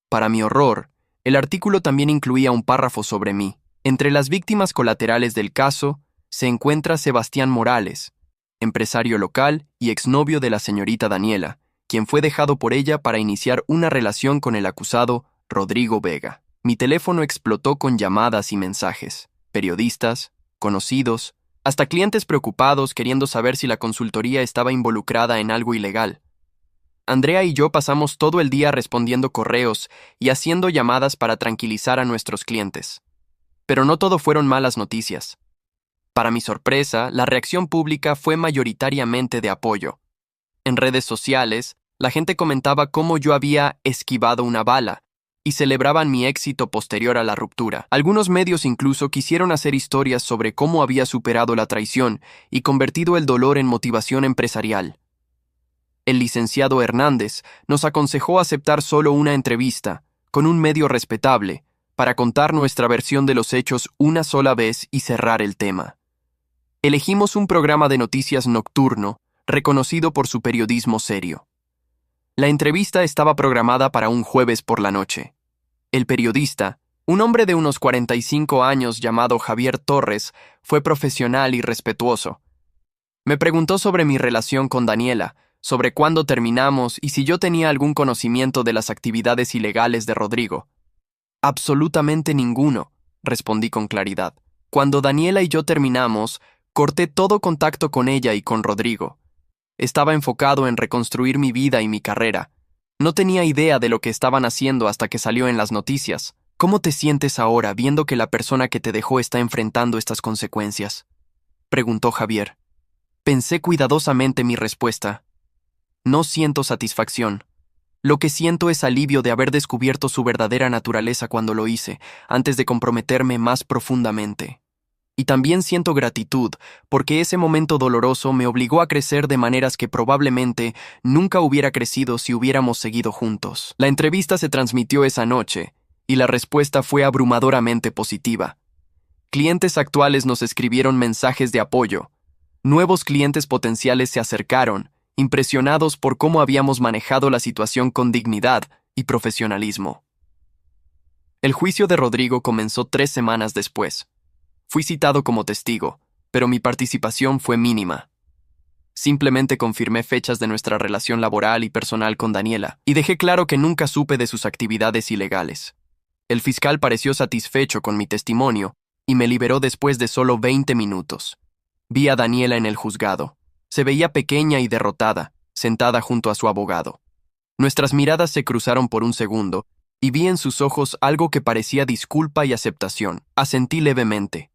Speaker 1: Para mi horror, el artículo también incluía un párrafo sobre mí. Entre las víctimas colaterales del caso se encuentra Sebastián Morales, empresario local y exnovio de la señorita Daniela, quien fue dejado por ella para iniciar una relación con el acusado Rodrigo Vega. Mi teléfono explotó con llamadas y mensajes. Periodistas, conocidos, hasta clientes preocupados queriendo saber si la consultoría estaba involucrada en algo ilegal. Andrea y yo pasamos todo el día respondiendo correos y haciendo llamadas para tranquilizar a nuestros clientes. Pero no todo fueron malas noticias. Para mi sorpresa, la reacción pública fue mayoritariamente de apoyo. En redes sociales, la gente comentaba cómo yo había esquivado una bala y celebraban mi éxito posterior a la ruptura. Algunos medios incluso quisieron hacer historias sobre cómo había superado la traición y convertido el dolor en motivación empresarial. El licenciado Hernández nos aconsejó aceptar solo una entrevista, con un medio respetable, para contar nuestra versión de los hechos una sola vez y cerrar el tema. Elegimos un programa de noticias nocturno, reconocido por su periodismo serio. La entrevista estaba programada para un jueves por la noche. El periodista, un hombre de unos 45 años llamado Javier Torres, fue profesional y respetuoso. Me preguntó sobre mi relación con Daniela, sobre cuándo terminamos y si yo tenía algún conocimiento de las actividades ilegales de Rodrigo. Absolutamente ninguno, respondí con claridad. Cuando Daniela y yo terminamos, corté todo contacto con ella y con Rodrigo. Estaba enfocado en reconstruir mi vida y mi carrera. No tenía idea de lo que estaban haciendo hasta que salió en las noticias. ¿Cómo te sientes ahora viendo que la persona que te dejó está enfrentando estas consecuencias?, preguntó Javier. Pensé cuidadosamente mi respuesta. No siento satisfacción. Lo que siento es alivio de haber descubierto su verdadera naturaleza cuando lo hice, antes de comprometerme más profundamente. Y también siento gratitud, porque ese momento doloroso me obligó a crecer de maneras que probablemente nunca hubiera crecido si hubiéramos seguido juntos. La entrevista se transmitió esa noche, y la respuesta fue abrumadoramente positiva. Clientes actuales nos escribieron mensajes de apoyo. Nuevos clientes potenciales se acercaron, impresionados por cómo habíamos manejado la situación con dignidad y profesionalismo. El juicio de Rodrigo comenzó 3 semanas después. Fui citado como testigo, pero mi participación fue mínima. Simplemente confirmé fechas de nuestra relación laboral y personal con Daniela, y dejé claro que nunca supe de sus actividades ilegales. El fiscal pareció satisfecho con mi testimonio, y me liberó después de solo 20 minutos. Vi a Daniela en el juzgado. Se veía pequeña y derrotada, sentada junto a su abogado. Nuestras miradas se cruzaron por un segundo, y vi en sus ojos algo que parecía disculpa y aceptación. Asentí levemente.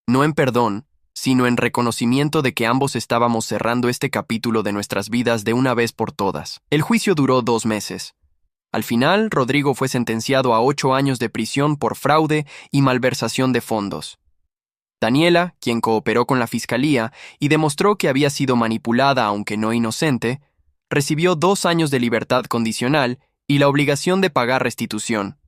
Speaker 1: No en perdón, sino en reconocimiento de que ambos estábamos cerrando este capítulo de nuestras vidas de una vez por todas. El juicio duró 2 meses. Al final, Rodrigo fue sentenciado a 8 años de prisión por fraude y malversación de fondos. Daniela, quien cooperó con la fiscalía y demostró que había sido manipulada aunque no inocente, recibió 2 años de libertad condicional y la obligación de pagar restitución.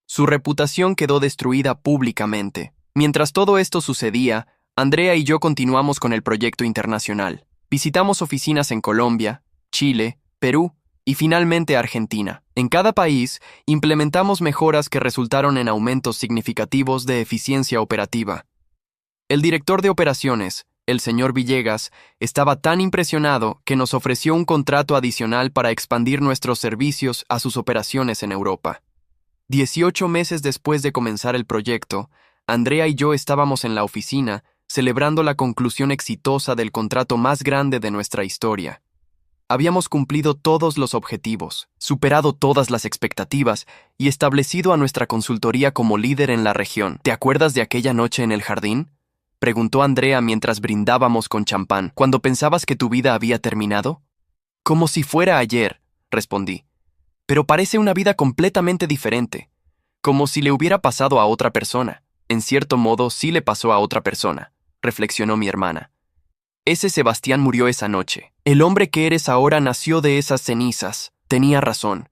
Speaker 1: Su reputación quedó destruida públicamente. Mientras todo esto sucedía, Andrea y yo continuamos con el proyecto internacional. Visitamos oficinas en Colombia, Chile, Perú y finalmente Argentina. En cada país, implementamos mejoras que resultaron en aumentos significativos de eficiencia operativa. El director de operaciones, el señor Villegas, estaba tan impresionado que nos ofreció un contrato adicional para expandir nuestros servicios a sus operaciones en Europa. 18 meses después de comenzar el proyecto, Andrea y yo estábamos en la oficina celebrando la conclusión exitosa del contrato más grande de nuestra historia. Habíamos cumplido todos los objetivos, superado todas las expectativas y establecido a nuestra consultoría como líder en la región. ¿Te acuerdas de aquella noche en el jardín?, preguntó Andrea mientras brindábamos con champán. ¿Cuando pensabas que tu vida había terminado? Como si fuera ayer, respondí. Pero parece una vida completamente diferente, como si le hubiera pasado a otra persona. En cierto modo, sí le pasó a otra persona, reflexionó mi hermana. Ese Sebastián murió esa noche. El hombre que eres ahora nació de esas cenizas. Tenía razón.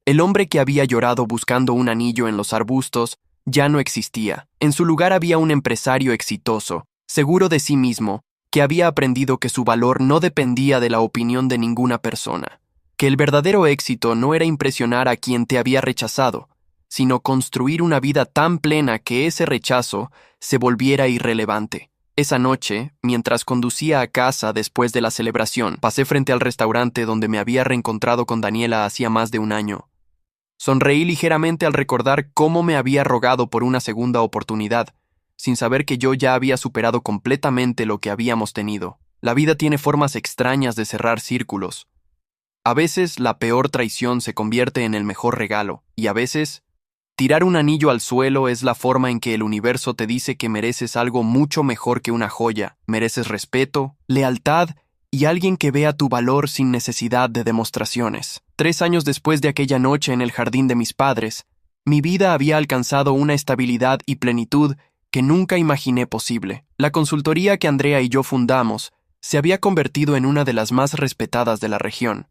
Speaker 1: El hombre que había llorado buscando un anillo en los arbustos ya no existía. En su lugar había un empresario exitoso, seguro de sí mismo, que había aprendido que su valor no dependía de la opinión de ninguna persona, que el verdadero éxito no era impresionar a quien te había rechazado, sino construir una vida tan plena que ese rechazo se volviera irrelevante. Esa noche, mientras conducía a casa después de la celebración, pasé frente al restaurante donde me había reencontrado con Daniela hacía más de un año. Sonreí ligeramente al recordar cómo me había rogado por una segunda oportunidad, sin saber que yo ya había superado completamente lo que habíamos tenido. La vida tiene formas extrañas de cerrar círculos. A veces la peor traición se convierte en el mejor regalo, y a veces tirar un anillo al suelo es la forma en que el universo te dice que mereces algo mucho mejor que una joya. Mereces respeto, lealtad y alguien que vea tu valor sin necesidad de demostraciones. 3 años después de aquella noche en el jardín de mis padres, mi vida había alcanzado una estabilidad y plenitud que nunca imaginé posible. La consultoría que Andrea y yo fundamos se había convertido en una de las más respetadas de la región,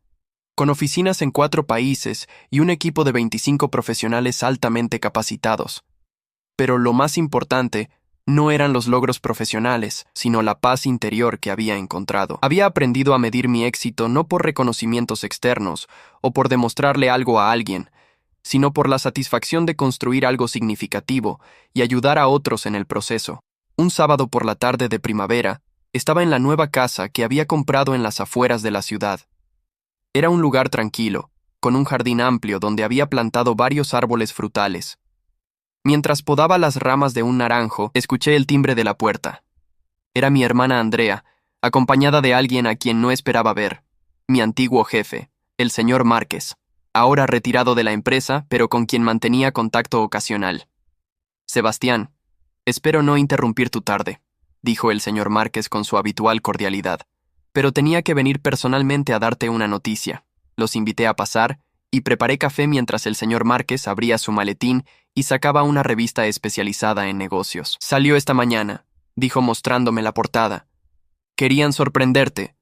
Speaker 1: con oficinas en 4 países y un equipo de 25 profesionales altamente capacitados. Pero lo más importante no eran los logros profesionales, sino la paz interior que había encontrado. Había aprendido a medir mi éxito no por reconocimientos externos o por demostrarle algo a alguien, sino por la satisfacción de construir algo significativo y ayudar a otros en el proceso. Un sábado por la tarde de primavera, estaba en la nueva casa que había comprado en las afueras de la ciudad. Era un lugar tranquilo, con un jardín amplio donde había plantado varios árboles frutales. Mientras podaba las ramas de un naranjo, escuché el timbre de la puerta. Era mi hermana Andrea, acompañada de alguien a quien no esperaba ver, mi antiguo jefe, el señor Márquez, ahora retirado de la empresa, pero con quien mantenía contacto ocasional. Sebastián, espero no interrumpir tu tarde, dijo el señor Márquez con su habitual cordialidad, pero tenía que venir personalmente a darte una noticia. Los invité a pasar y preparé café mientras el señor Márquez abría su maletín y sacaba una revista especializada en negocios. Salió esta mañana, dijo mostrándome la portada. Querían sorprenderte.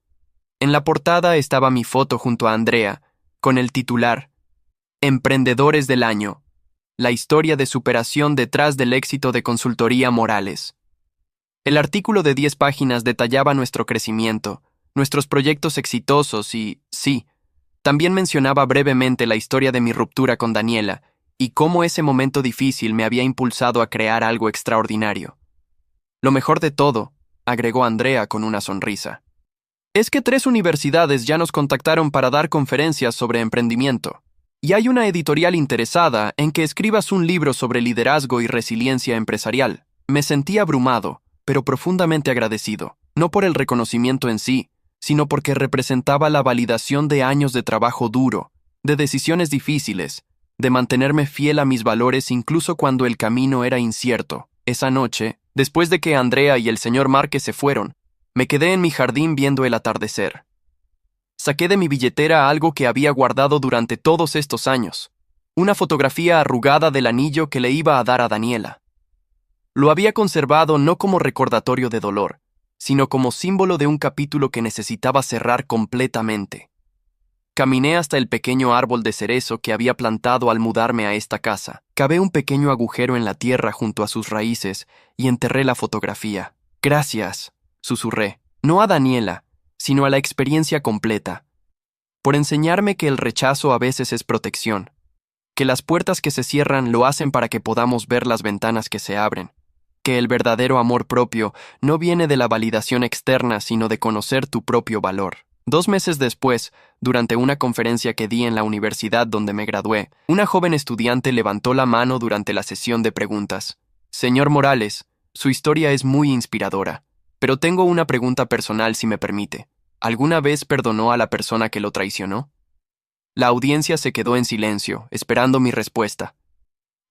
Speaker 1: En la portada estaba mi foto junto a Andrea, con el titular Emprendedores del Año, la historia de superación detrás del éxito de Consultoría Morales. El artículo de 10 páginas detallaba nuestro crecimiento, nuestros proyectos exitosos y, sí, también mencionaba brevemente la historia de mi ruptura con Daniela y cómo ese momento difícil me había impulsado a crear algo extraordinario. Lo mejor de todo, agregó Andrea con una sonrisa, es que 3 universidades ya nos contactaron para dar conferencias sobre emprendimiento, y hay una editorial interesada en que escribas un libro sobre liderazgo y resiliencia empresarial. Me sentí abrumado, pero profundamente agradecido, no por el reconocimiento en sí, sino porque representaba la validación de años de trabajo duro, de decisiones difíciles, de mantenerme fiel a mis valores incluso cuando el camino era incierto. Esa noche, después de que Andrea y el señor Márquez se fueron, me quedé en mi jardín viendo el atardecer. Saqué de mi billetera algo que había guardado durante todos estos años, una fotografía arrugada del anillo que le iba a dar a Daniela. Lo había conservado no como recordatorio de dolor, sino como símbolo de un capítulo que necesitaba cerrar completamente. Caminé hasta el pequeño árbol de cerezo que había plantado al mudarme a esta casa. Cavé un pequeño agujero en la tierra junto a sus raíces y enterré la fotografía. Gracias, susurré, no a Daniela, sino a la experiencia completa, por enseñarme que el rechazo a veces es protección, que las puertas que se cierran lo hacen para que podamos ver las ventanas que se abren, que el verdadero amor propio no viene de la validación externa, sino de conocer tu propio valor. 2 meses después, durante una conferencia que di en la universidad donde me gradué, una joven estudiante levantó la mano durante la sesión de preguntas. Señor Morales, su historia es muy inspiradora, pero tengo una pregunta personal si me permite. ¿Alguna vez perdonó a la persona que lo traicionó? La audiencia se quedó en silencio, esperando mi respuesta.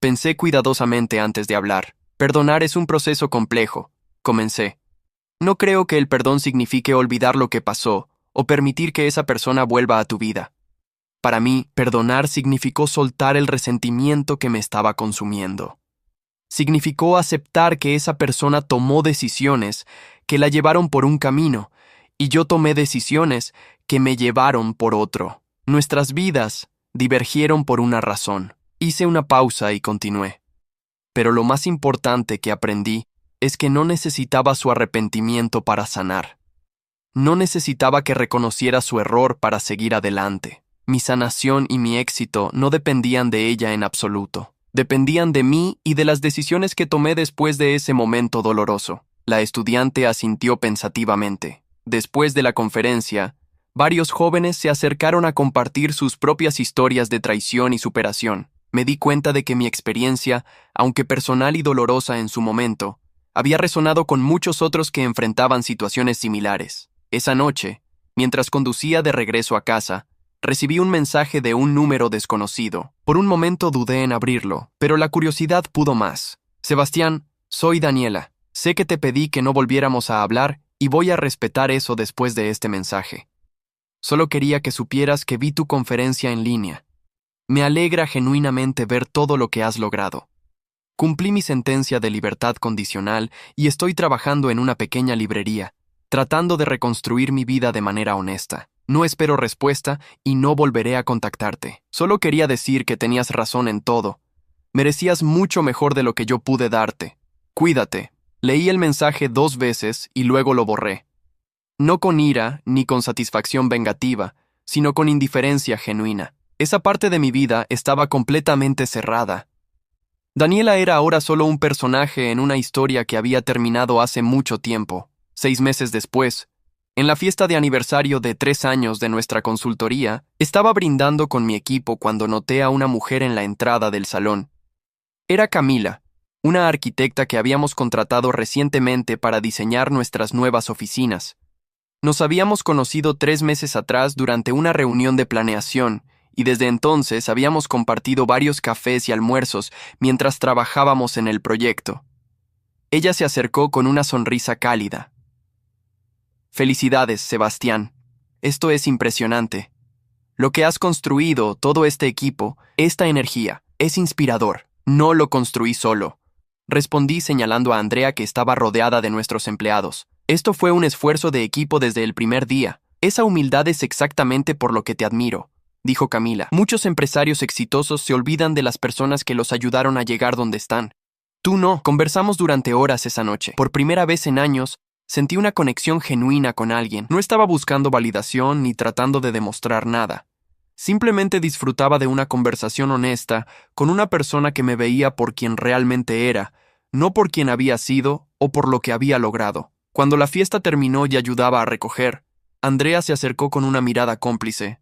Speaker 1: Pensé cuidadosamente antes de hablar. Perdonar es un proceso complejo, comencé. No creo que el perdón signifique olvidar lo que pasó o permitir que esa persona vuelva a tu vida. Para mí, perdonar significó soltar el resentimiento que me estaba consumiendo. Significó aceptar que esa persona tomó decisiones que la llevaron por un camino y yo tomé decisiones que me llevaron por otro. Nuestras vidas divergieron por una razón. Hice una pausa y continué. Pero lo más importante que aprendí es que no necesitaba su arrepentimiento para sanar. No necesitaba que reconociera su error para seguir adelante. Mi sanación y mi éxito no dependían de ella en absoluto. Dependían de mí y de las decisiones que tomé después de ese momento doloroso. La estudiante asintió pensativamente. Después de la conferencia, varios jóvenes se acercaron a compartir sus propias historias de traición y superación. Me di cuenta de que mi experiencia, aunque personal y dolorosa en su momento, había resonado con muchos otros que enfrentaban situaciones similares. Esa noche, mientras conducía de regreso a casa, recibí un mensaje de un número desconocido. Por un momento dudé en abrirlo, pero la curiosidad pudo más. Sebastián, soy Daniela. Sé que te pedí que no volviéramos a hablar y voy a respetar eso después de este mensaje. Solo quería que supieras que vi tu conferencia en línea. Me alegra genuinamente ver todo lo que has logrado. Cumplí mi sentencia de libertad condicional y estoy trabajando en una pequeña librería, tratando de reconstruir mi vida de manera honesta. No espero respuesta y no volveré a contactarte. Solo quería decir que tenías razón en todo. Merecías mucho mejor de lo que yo pude darte. Cuídate. Leí el mensaje 2 veces y luego lo borré. No con ira ni con satisfacción vengativa, sino con indiferencia genuina. Esa parte de mi vida estaba completamente cerrada. Daniela era ahora solo un personaje en una historia que había terminado hace mucho tiempo. 6 meses después, en la fiesta de aniversario de 3 años de nuestra consultoría, estaba brindando con mi equipo cuando noté a una mujer en la entrada del salón. Era Camila, una arquitecta que habíamos contratado recientemente para diseñar nuestras nuevas oficinas. Nos habíamos conocido 3 meses atrás durante una reunión de planeación, y desde entonces habíamos compartido varios cafés y almuerzos mientras trabajábamos en el proyecto. Ella se acercó con una sonrisa cálida. Felicidades, Sebastián. Esto es impresionante. Lo que has construido, todo este equipo, esta energía, es inspirador. No lo construí solo. Respondí señalando a Andrea que estaba rodeada de nuestros empleados. Esto fue un esfuerzo de equipo desde el primer día. Esa humildad es exactamente por lo que te admiro, dijo Camila. Muchos empresarios exitosos se olvidan de las personas que los ayudaron a llegar donde están. Tú no. Conversamos durante horas esa noche. Por primera vez en años, sentí una conexión genuina con alguien. No estaba buscando validación ni tratando de demostrar nada. Simplemente disfrutaba de una conversación honesta con una persona que me veía por quien realmente era, no por quien había sido o por lo que había logrado. Cuando la fiesta terminó y ayudaba a recoger, Andrea se acercó con una mirada cómplice.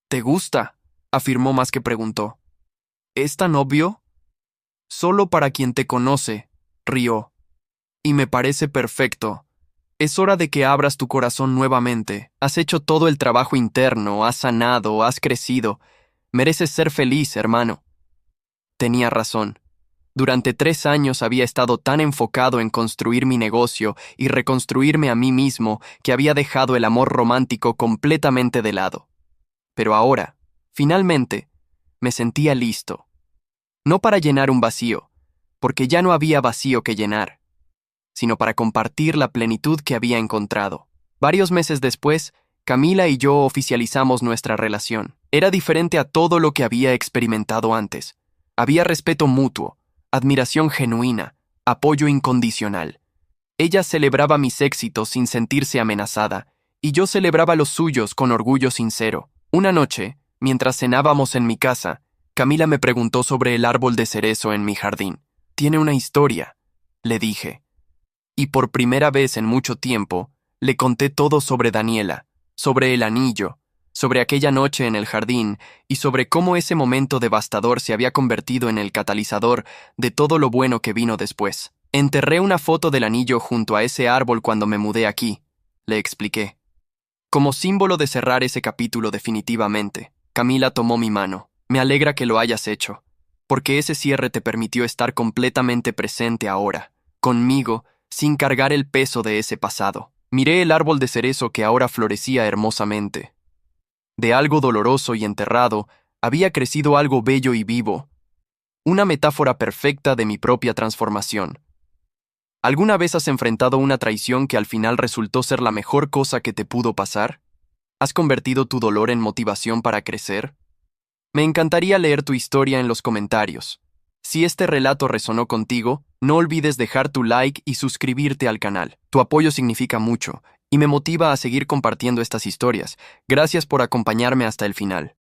Speaker 1: ¿Te gusta?, afirmó más que preguntó. ¿Es tan obvio? Solo para quien te conoce, rió. Y me parece perfecto. Es hora de que abras tu corazón nuevamente. Has hecho todo el trabajo interno, has sanado, has crecido. Mereces ser feliz, hermano. Tenía razón. Durante 3 años había estado tan enfocado en construir mi negocio y reconstruirme a mí mismo que había dejado el amor romántico completamente de lado. Pero ahora, finalmente, me sentía listo. No para llenar un vacío, porque ya no había vacío que llenar, sino para compartir la plenitud que había encontrado. Varios meses después, Camila y yo oficializamos nuestra relación. Era diferente a todo lo que había experimentado antes. Había respeto mutuo, admiración genuina, apoyo incondicional. Ella celebraba mis éxitos sin sentirse amenazada, y yo celebraba los suyos con orgullo sincero. Una noche, mientras cenábamos en mi casa, Camila me preguntó sobre el árbol de cerezo en mi jardín. Tiene una historia, le dije. Y por primera vez en mucho tiempo, le conté todo sobre Daniela, sobre el anillo, sobre aquella noche en el jardín y sobre cómo ese momento devastador se había convertido en el catalizador de todo lo bueno que vino después. Enterré una foto del anillo junto a ese árbol cuando me mudé aquí, le expliqué. Como símbolo de cerrar ese capítulo definitivamente, Camila tomó mi mano. Me alegra que lo hayas hecho, porque ese cierre te permitió estar completamente presente ahora, conmigo, sin cargar el peso de ese pasado. Miré el árbol de cerezo que ahora florecía hermosamente. De algo doloroso y enterrado, había crecido algo bello y vivo, una metáfora perfecta de mi propia transformación. ¿Alguna vez has enfrentado una traición que al final resultó ser la mejor cosa que te pudo pasar? ¿Has convertido tu dolor en motivación para crecer? Me encantaría leer tu historia en los comentarios. Si este relato resonó contigo, no olvides dejar tu like y suscribirte al canal. Tu apoyo significa mucho y me motiva a seguir compartiendo estas historias. Gracias por acompañarme hasta el final.